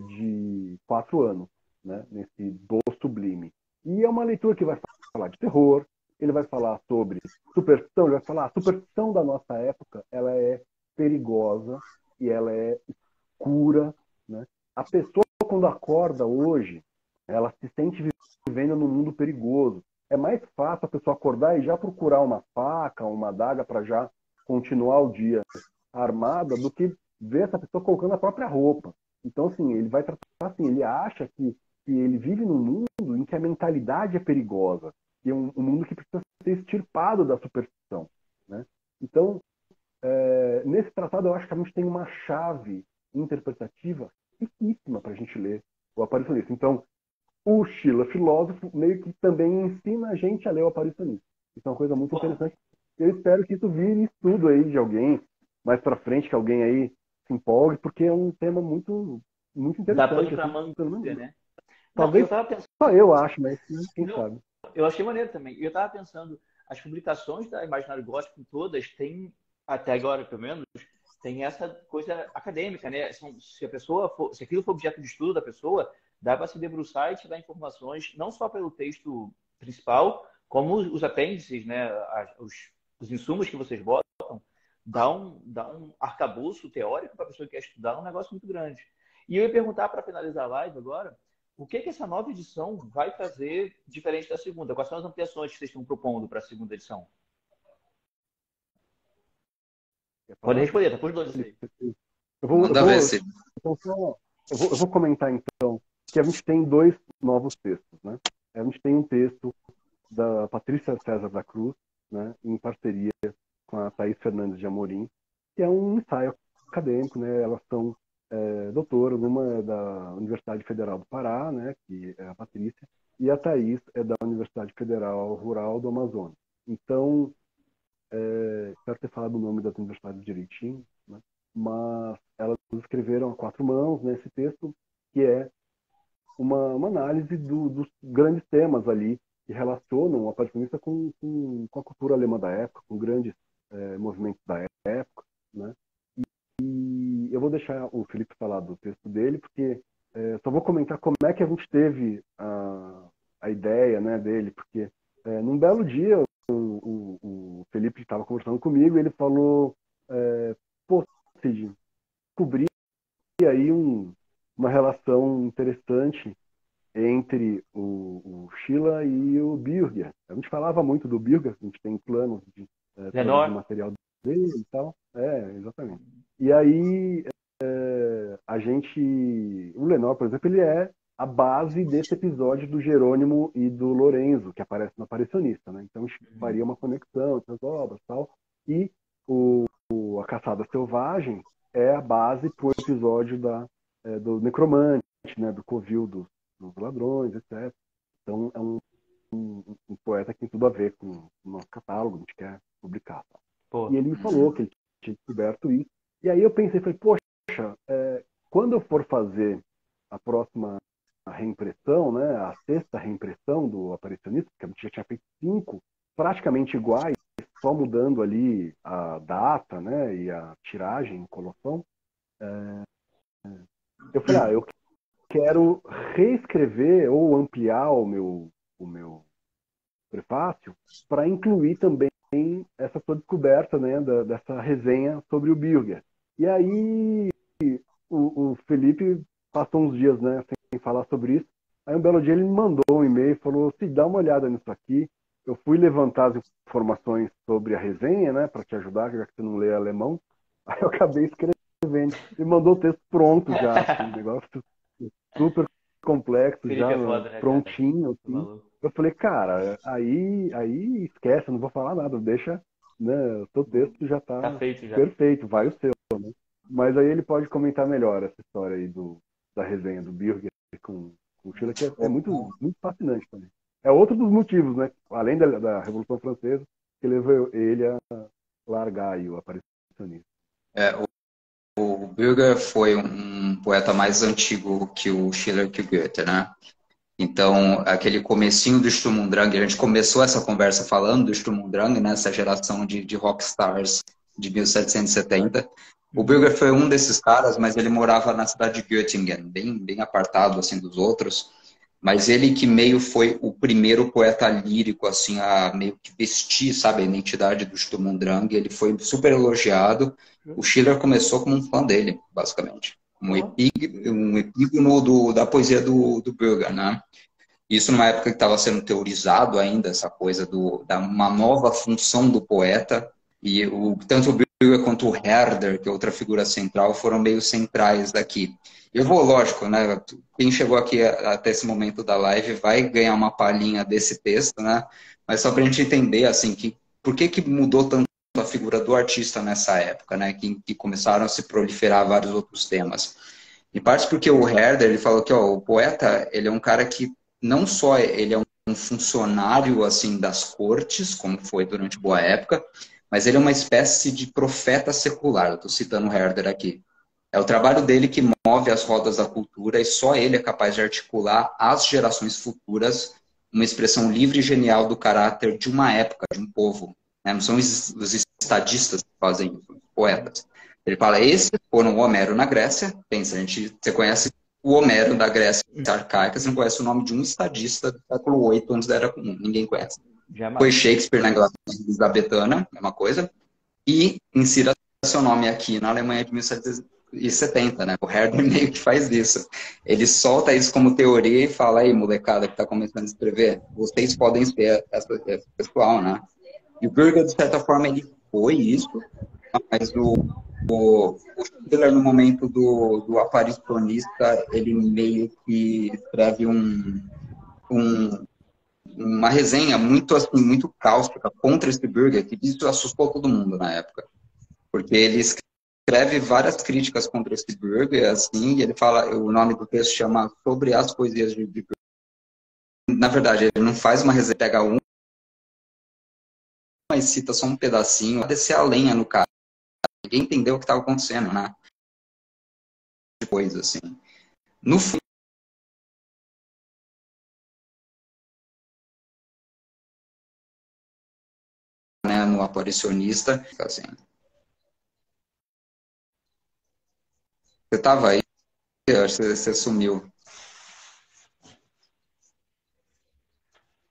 de 4 anos, né, nesse do sublime. E é uma leitura que vai falar de terror, ele vai falar sobre superstição, ele vai falar a superstição da nossa época, ela é perigosa e ela é escura, né? A pessoa, quando acorda hoje, ela se sente vivendo num mundo perigoso. É mais fácil a pessoa acordar e já procurar uma faca, uma adaga para já continuar o dia armada do que ver essa pessoa colocando a própria roupa. Então, assim, ele vai tratar assim, ele acha que ele vive num mundo em que a mentalidade é perigosa, que é um mundo que precisa ser extirpado da superstição, né? Então, nesse tratado, eu acho que a gente tem uma chave interpretativa riquíssima para a gente ler o Aparicionista. Então, o Schiller, filósofo, meio que também ensina a gente a ler o Aparicionista. Isso é uma coisa muito Pô, interessante. Eu espero que isso vire estudo aí de alguém mais para frente, que alguém aí se empolgue, porque é um tema muito dá pano interessante, pra assim, manga, pelo menos. né? Não, eu Talvez tava pensando. só eu acho, mas né, quem Não, sabe. eu achei maneiro também. Eu tava pensando, as publicações da Imaginário Gótico todas têm, até agora pelo menos, tem essa coisa acadêmica, né? Se a pessoa for, se aquilo for objeto de estudo da pessoa, dá para se debruçar e te dar informações, não só pelo texto principal, como os apêndices, né? Os insumos que vocês botam, dá um arcabouço teórico para a pessoa que quer estudar, um negócio muito grande. E eu ia perguntar, para finalizar a live agora, o que essa nova edição vai trazer diferente da segunda? Quais são as ampliações que vocês estão propondo para a segunda edição? Quer Pode falar? responder, tá por dois isso aí. Eu vou, eu Manda ver vou, se. eu vou comentar então que a gente tem dois novos textos, né? A gente tem um texto da Patrícia César da Cruz, né, em parceria com a Thaís Fernandes de Amorim, que é um ensaio acadêmico, né? Elas são doutoras, uma da Universidade Federal do Pará, né, que espero ter falado o nome das universidades direitinho, né? Mas elas escreveram a quatro mãos nesse texto, que é uma análise dos grandes temas ali que relacionam o aparicionista com a cultura alemã da época, com grandes movimentos da época, né? E eu vou deixar o Felipe falar do texto dele, porque só vou comentar como é que a gente teve a ideia, né, dele, porque num belo dia o Felipe estava conversando comigo e ele falou, pô, Cid, descobri aí uma relação interessante entre o Schiller e o Bürger. A gente falava muito do Bürger, a gente tem planos de produzir material dele e tal. Exatamente. E aí, o Lenor, por exemplo, ele é a base desse episódio do Jerônimo e do Lorenzo, que aparece no Aparicionista, né? Então, faria uma conexão entre as obras e tal. E A Caçada Selvagem é a base para o episódio do Necromante, né? Do Covil dos Ladrões, etc. Então, é um poeta que tem tudo a ver com o nosso catálogo, a gente quer publicar. Tá? E ele me falou que ele tinha descoberto isso. E aí eu pensei, falei, poxa, quando eu for fazer a próxima reimpressão, né, a sexta reimpressão do Aparicionista, que a gente já tinha feito 5 praticamente iguais, só mudando ali a data, né, e a tiragem, colocação, eu falei, eu quero reescrever ou ampliar o meu prefácio para incluir também essa sua descoberta, né, dessa resenha sobre o Bürger. E aí o Felipe passou uns dias, né, sem falar sobre isso. Aí um belo dia ele me mandou um e-mail e falou, se dá uma olhada nisso aqui. Eu fui levantar as informações sobre a resenha, né, para te ajudar, já que você não lê alemão. Aí eu acabei escrevendo. Ele mandou o texto pronto já, assim, um negócio super complexo, Felipe já foda, né, prontinho. Assim. Eu falei, cara, aí esquece, eu não vou falar nada, deixa, né, o seu texto já tá feito já. perfeito, vai o seu, né? Mas aí ele pode comentar melhor essa história aí da resenha do Bürger com o Schiller, que é muito, muito fascinante também. É outro dos motivos, né? Além da Revolução Francesa, que levou ele a largar aí o aparicionismo. O Bürger foi um poeta mais antigo que o Schiller, que o Goethe, né? Então, aquele comecinho do Sturm und Drang, a gente começou essa conversa falando do Sturm und Drang, né? Essa geração de rockstars de 1770. O Bürger foi um desses caras, mas ele morava na cidade de Göttingen, bem apartado assim dos outros. Mas ele que meio foi o primeiro poeta lírico assim a meio que vestir, sabe, a identidade do Sturm und Drang. Ele foi super elogiado. O Schiller começou como um fã dele, basicamente. Um epígono da poesia do Bürger, né? Isso numa época que estava sendo teorizado ainda, essa coisa da uma nova função do poeta. E tanto o Bürger quanto o Herder, que é outra figura central, foram meio centrais daqui. Eu vou, lógico, né? Quem chegou aqui até esse momento da live vai ganhar uma palhinha desse texto, né? Mas só para a gente entender, assim, por que mudou tanto a figura do artista nessa época, né? Que começaram a se proliferar vários outros temas. Em parte porque o Herder, ele falou que o poeta, ele é um cara que não só ele é um funcionário, assim, das cortes, como foi durante boa época, mas ele é uma espécie de profeta secular. Estou citando o Herder aqui. É o trabalho dele que move as rodas da cultura e só ele é capaz de articular às gerações futuras uma expressão livre e genial do caráter de uma época, de um povo. Né? Não são os estadistas que fazem isso, os poetas. Ele fala, esses foram o Homero na Grécia. Pensa, você conhece o Homero da Grécia arcaica, você não conhece o nome de um estadista do século VIII, antes da Era Comum. Ninguém conhece. Jamais. Foi Shakespeare na Inglaterra elisabetana, mesma coisa. E insira seu nome aqui na Alemanha de 1770, né? O Herder meio que faz isso. Ele solta isso como teoria e fala, aí, molecada que está começando a escrever, vocês podem ser esse pessoal, né? E o Bürger, de certa forma, ele foi isso, mas o Schiller, no momento do aparicionista, ele meio que escreve uma resenha muito, assim, muito cáustica contra esse Bürger, que isso assustou todo mundo na época. Porque ele escreve várias críticas contra esse Bürger, assim, e ele fala, o nome do texto chama Sobre as Poesias de Bürger. Na verdade, ele não faz uma resenha, pega uma mas cita só um pedacinho, descer a lenha no cara. Ninguém entendeu o que estava acontecendo, né? Depois, assim. No fim, né, no aparicionista, assim. Você estava aí? Eu acho que você sumiu.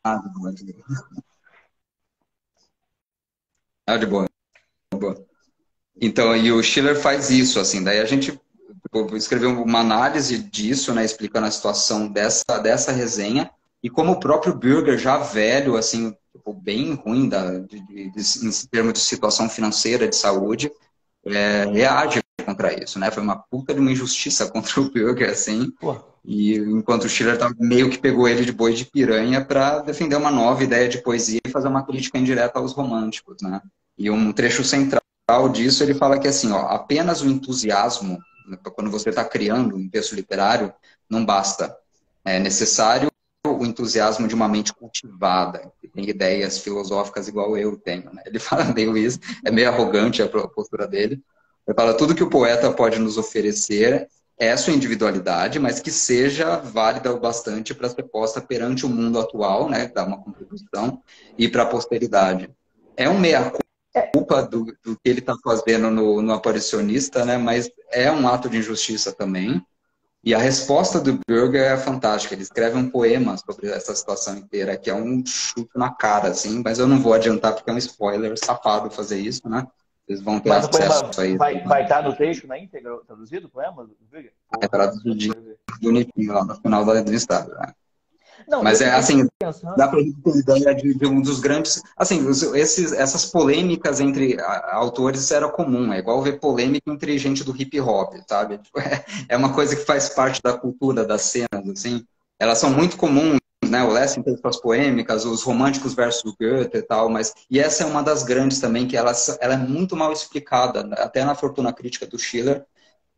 Ah, de boa, de boa. Ah, de boa, de boa. Então, e o Schiller faz isso, assim, daí a gente escreveu uma análise disso, né, explicando a situação dessa resenha, e como o próprio Burger, já velho, assim, tipo, bem ruim em termos de situação financeira, de saúde, reage contra isso, né? Foi uma puta de uma injustiça contra o Burger, assim, Pô, e enquanto o Schiller meio que pegou ele de boi de piranha para defender uma nova ideia de poesia e fazer uma crítica indireta aos românticos, né? E um trecho central disso, ele fala que assim, ó, apenas o entusiasmo, né, quando você está criando um texto literário, não basta. É necessário o entusiasmo de uma mente cultivada, que tem ideias filosóficas igual eu tenho, né? Ele fala meio isso, é meio arrogante a postura dele. Ele fala, tudo que o poeta pode nos oferecer é a sua individualidade, mas que seja válida o bastante para ser posta perante o mundo atual, né, dar uma contribuição, e para a posteridade. É um meia-culpa do que ele está fazendo no Aparicionista, né, mas é um ato de injustiça também. E a resposta do Burger é fantástica. Ele escreve um poema sobre essa situação inteira, que é um chute na cara, assim, mas eu não vou adiantar porque é um spoiler safado fazer isso, né? Vocês vão ter mas o acesso poema a isso. vai estar no texto, na íntegra, traduzido, o poema do Veiga? É Porra, ansioso traduzidinho pra ver. bonitinho lá no final do estado, né? Não, eu Mas é fiquei assim, dá pensando. para a gente ter ideia de um dos grandes. Assim, essas polêmicas entre autores era comum, é igual ver polêmica entre gente do hip hop, sabe? Tipo, é uma coisa que faz parte da cultura das cenas, assim. Elas são muito comuns, né? O Lessing tem suas polêmicas, os românticos versus Goethe e tal, mas. E essa é uma das grandes também, que ela é muito mal explicada, até na Fortuna Crítica do Schiller.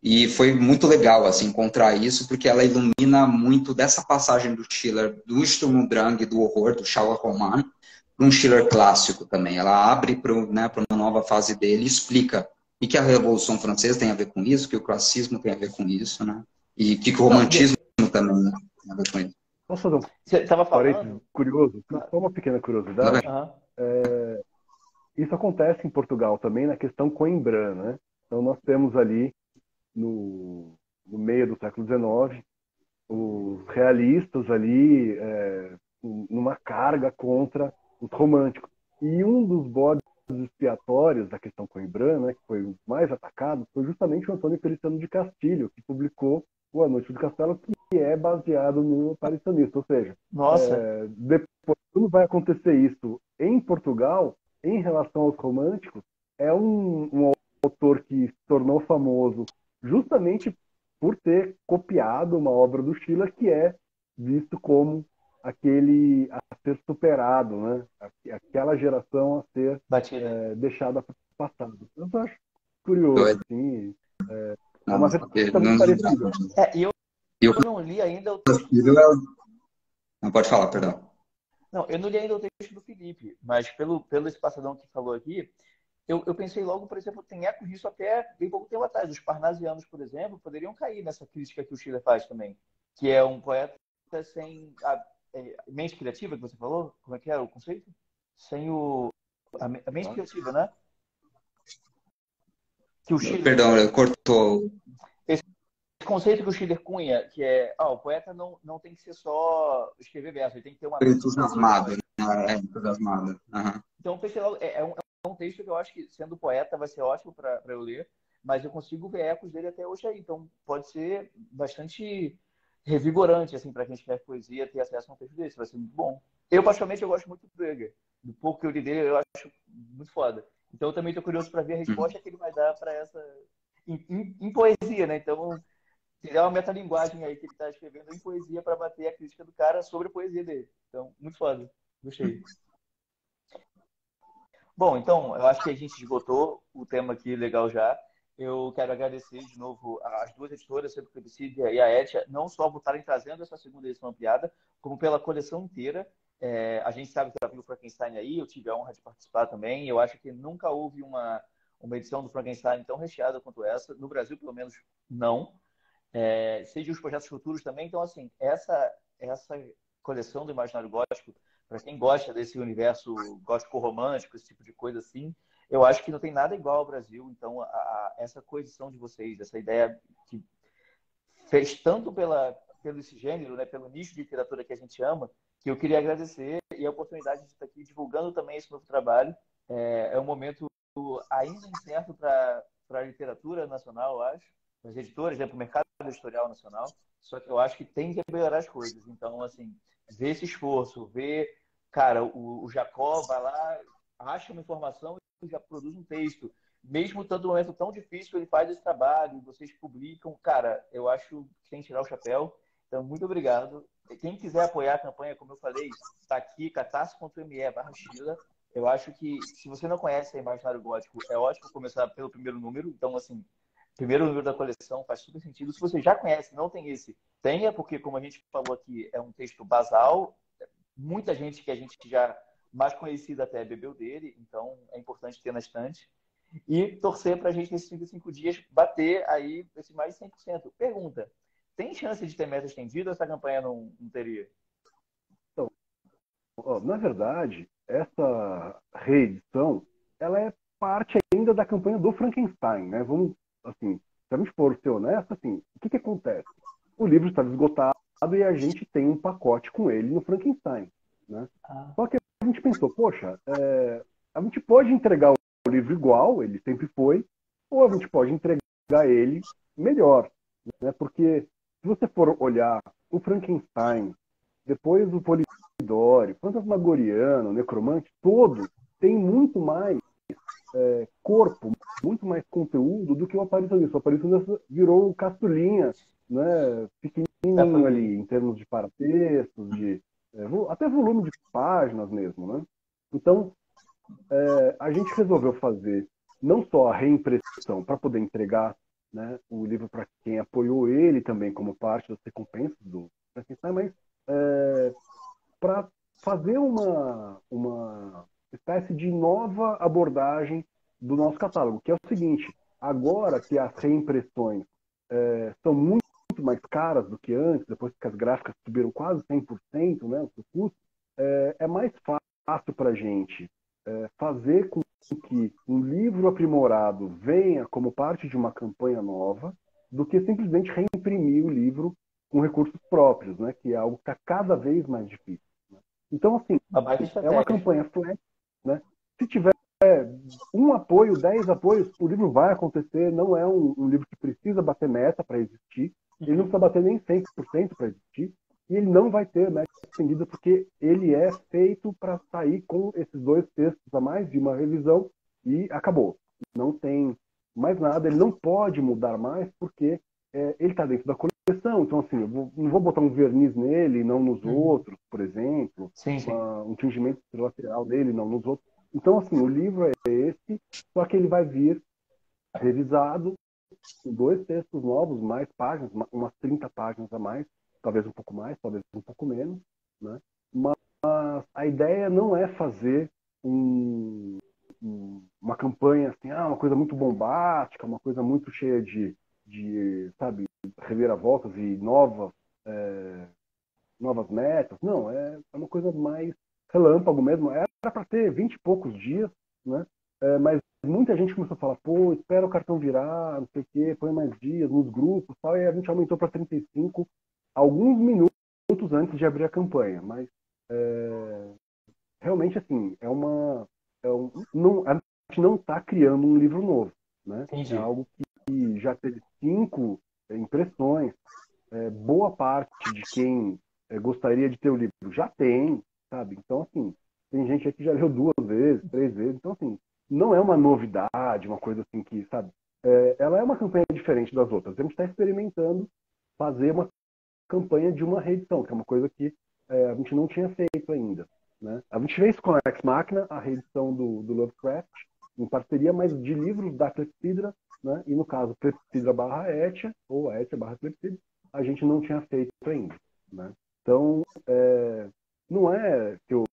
E foi muito legal assim encontrar isso, porque ela ilumina muito dessa passagem do Schiller, do Sturm und Drang, do horror, do Schauerroman, para um Schiller clássico também. Ela abre para, né, para uma nova fase dele e explica o que a Revolução Francesa tem a ver com isso, que o classicismo tem a ver com isso, né? E que o Não, romantismo também, né, tem a ver com isso. Posso fazer um você estava parênteses falando. curioso? Claro. Só uma pequena Tudo curiosidade. bem? Aham. Isso acontece em Portugal também na questão Coimbra, né? Então nós temos ali no meio do século XIX os realistas ali numa carga contra os românticos. E um dos bodes expiatórios da questão coimbrana, né, que foi o mais atacado, foi justamente o Antônio Feliciano de Castilho, que publicou o A Noite do Castelo, que é baseado no Aparicionista. Ou seja, Nossa, depois, quando vai acontecer isso em Portugal, em relação aos românticos, é um autor que se tornou famoso justamente por ter copiado uma obra do Schiller que é visto como aquele a ser superado, né? Aquela geração a ser batida. deixada para o passado. Eu acho curioso, Doido. assim. É Não, uma porque resposta muito não parecida. E eu e o não li ainda o texto filho do. não pode falar, perdão. Não, eu não li ainda o texto do Felipe, mas pelo esse passadão que falou aqui, eu pensei logo, por exemplo, tem ecos disso até bem pouco tempo atrás. Os parnasianos, por exemplo, poderiam cair nessa crítica que o Schiller faz também, que é um poeta sem a mente criativa, que você falou? Como é que era o conceito? Sem a mente criativa, né? Que o Schiller, Perdão, cortou. esse conceito que o Schiller cunha, que é, o poeta não tem que ser só escrever verso, ele tem que ter uma mente criativa Entusiasmado, também. né? Entusiasmado. Uhum. Então, pensei logo, é um texto que eu acho que, sendo poeta, vai ser ótimo para eu ler, mas eu consigo ver ecos dele até hoje aí. Então, pode ser bastante revigorante, assim, para quem escreve poesia, ter acesso a um texto desse. Vai ser muito bom. Eu, particularmente, eu gosto muito do Breger. Do pouco que eu li dele, eu acho muito foda. Então, eu também estou curioso para ver a resposta que ele vai dar para essa... Em poesia, né? Então, criar uma metalinguagem aí que ele está escrevendo em poesia para bater a crítica do cara sobre a poesia dele. Então, muito foda. Gostei. Bom, então, eu acho que a gente esgotou o tema aqui legal já. Eu quero agradecer de novo as duas editoras, a Seboclipsídia e a Etia, não só por estarem trazendo essa segunda edição ampliada, como pela coleção inteira. A gente sabe que o Frankenstein aí, eu tive a honra de participar também. Eu acho que nunca houve uma edição do Frankenstein tão recheada quanto essa. No Brasil, pelo menos, não. Seja os projetos futuros também. Então, assim, essa coleção do Imaginário Gótico, para quem gosta desse universo gótico romântico, esse tipo de coisa assim, eu acho que não tem nada igual ao Brasil. Então, essa coedição de vocês, essa ideia que fez tanto pelo esse gênero, né, pelo nicho de literatura que a gente ama, que eu queria agradecer e a oportunidade de estar aqui divulgando também esse novo trabalho. É um momento ainda incerto para a literatura nacional, eu acho, para as editoras, né, para o mercado editorial nacional, só que eu acho que tem que melhorar as coisas. Então, assim, ver esse esforço, ver, cara, o Jacó vai lá, acha uma informação e já produz um texto. Mesmo tanto um momento tão difícil, ele faz esse trabalho, vocês publicam. Cara, eu acho que tem que tirar o chapéu. Então, muito obrigado. Quem quiser apoiar a campanha, como eu falei, está aqui, catarse.me/Sheila. Eu acho que, se você não conhece a Imaginário Gótico, é ótimo começar pelo primeiro número. Então, assim, primeiro número da coleção faz super sentido. Se você já conhece, não tem esse, tenha, porque, como a gente falou aqui, é um texto basal. Muita gente que a gente já mais conhecida até bebeu dele, então é importante ter na estante. E torcer para a gente, nesses 35 dias, bater aí esse mais de 100%. Pergunta, tem chance de ter meta estendida ou essa campanha não teria? Então, na verdade, essa reedição, ela é parte ainda da campanha do Frankenstein, né? Vamos, assim, se a gente for ser honesto, assim, o que acontece? O livro está esgotado e a gente tem um pacote com ele no Frankenstein, né? Só que a gente pensou, poxa, a gente pode entregar o livro igual, ele sempre foi, ou a gente pode entregar ele melhor, né? Porque se você for olhar o Frankenstein, depois o Polidori, Fantasmagoriano, Necromante, todo tem muito mais corpo, muito mais conteúdo do que o Aparicionista. O Aparicionista virou o Castulinha, né, pequenininho ali, em termos de paratextos, até volume de páginas mesmo, né? Então, a gente resolveu fazer não só a reimpressão para poder entregar, né, o livro para quem apoiou ele também como parte das recompensas do Frankenstein, mas para fazer uma espécie de nova abordagem do nosso catálogo, que é o seguinte: agora que as reimpressões são muito mais caras do que antes, depois que as gráficas subiram quase 100%, né, o seu custo, é mais fácil para a gente fazer com que um livro aprimorado venha como parte de uma campanha nova, do que simplesmente reimprimir o livro com recursos próprios, né, que é algo que está cada vez mais difícil. Né? Então, assim, é uma campanha flat, né? Se tiver um apoio, 10 apoios, o livro vai acontecer, não é um livro que precisa bater meta para existir, ele não precisa bater nem 100% para existir, e ele não vai ter meta estendida porque ele é feito para sair com esses 2 textos a mais de uma revisão e acabou. Não tem mais nada, ele não pode mudar mais porque ele está dentro da coleção, então assim, não vou botar um verniz nele, não nos outros, por exemplo, sim. Um tingimento lateral nele, não nos outros. Então, assim, o livro é esse, só que ele vai vir revisado com 2 textos novos, mais páginas, umas 30 páginas a mais, talvez um pouco mais, talvez um pouco menos, né? Mas a ideia não é fazer uma campanha assim, uma coisa muito bombástica, uma coisa muito cheia de sabe, reviravoltas e novas metas. Não, é uma coisa mais relâmpago mesmo. Era para ter 20 e poucos dias, né? Mas muita gente começou a falar, pô, espera o cartão virar, não sei o quê, põe mais dias nos grupos, tal, e a gente aumentou para 35 alguns minutos antes de abrir a campanha. Mas realmente, assim, a gente não está criando um livro novo, né? Entendi. É algo que já teve 5 impressões. Boa parte de quem gostaria de ter o livro já tem, sabe? Então, assim, tem gente aqui que já leu 2 vezes, 3 vezes. Então, assim, não é uma novidade, uma coisa assim que, sabe? Ela é uma campanha diferente das outras. A gente está experimentando fazer uma campanha de uma reedição, que é uma coisa que a gente não tinha feito ainda, né? A gente fez com a Ex Machina a reedição do Lovecraft, em parceria, mas de livros da Clepsidra, né? E no caso, Clepsidra/Etia, ou Etia/Clepsidra, a gente não tinha feito ainda, né? Então, não é que eu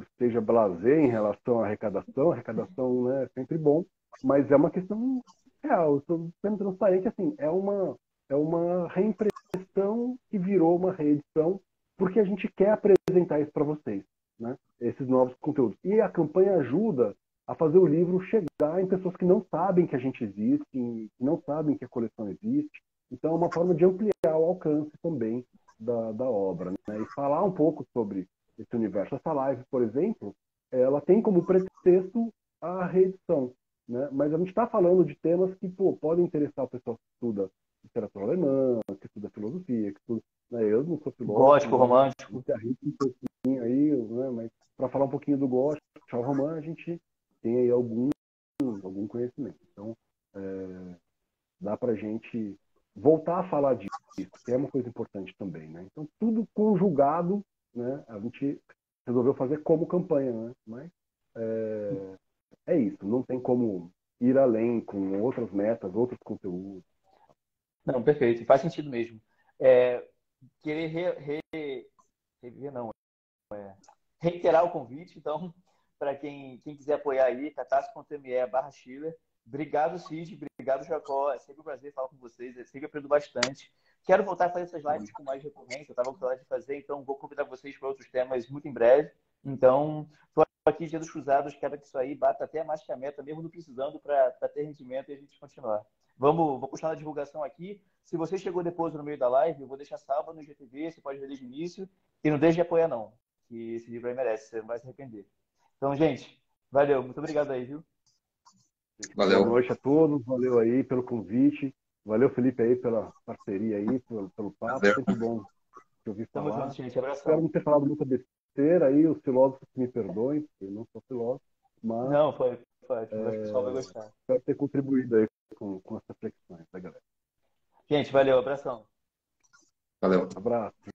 esteja blasé em relação à arrecadação, né, é sempre bom, mas é uma questão real, eu estou sendo transparente, assim, é uma reimpressão que virou uma reedição, porque a gente quer apresentar isso para vocês, né, esses novos conteúdos. E a campanha ajuda a fazer o livro chegar em pessoas que não sabem que a gente existe, que não sabem que a coleção existe, então é uma forma de ampliar o alcance também da obra, né, e falar um pouco sobre esse universo. Essa live, por exemplo, ela tem como pretexto a reedição, né? Mas a gente está falando de temas que podem interessar o pessoal que estuda literatura alemã, que estuda filosofia, que estuda, né? Eu não sou filósofo, Gótico, né? A romântico. gente arrisca um pouquinho aí, né? Mas para falar um pouquinho do gótico, tchau romã, a gente tem aí algum conhecimento. Então, dá para a gente voltar a falar disso, que é uma coisa importante também, né? Então, tudo conjugado, né? A gente resolveu fazer como campanha, né? Mas é isso, não tem como ir além com outras metas, outros conteúdos. Não, perfeito. Faz sentido mesmo. É, querer rever, não, reiterar o convite, então, para quem quiser apoiar aí, catarse.me/Schiller. Obrigado, Cid. Obrigado, Jacó. É sempre um prazer falar com vocês. Eu sempre aprendo bastante. Quero voltar a fazer essas lives com mais recorrência. Eu estava com saudade de fazer, então vou convidar vocês para outros temas muito em breve. Então, estou aqui Dia dos Cruzados. Quero que isso aí bata até mais que a meta, mesmo não precisando, para ter rendimento e a gente continuar. Vou continuar a divulgação aqui. Se você chegou depois no meio da live, eu vou deixar salva no IGTV. Você pode ver desde o início. E não deixe de apoiar, não, que esse livro aí merece, você não vai se arrepender. Então, gente, valeu, muito obrigado aí, viu? Boa Valeu. noite a todos, valeu aí pelo convite, valeu Felipe aí pela parceria aí, pelo papo, Prazer. sempre bom te ouvir Tamo junto, falar. gente, Espero abração. não ter falado muita besteira aí, os filósofos me perdoem, porque eu não sou filósofo, mas Não, foi, ótimo, acho que o pessoal vai gostar. espero ter contribuído aí com essas reflexões, tá, galera? Gente, valeu, abração. Valeu. Abraço.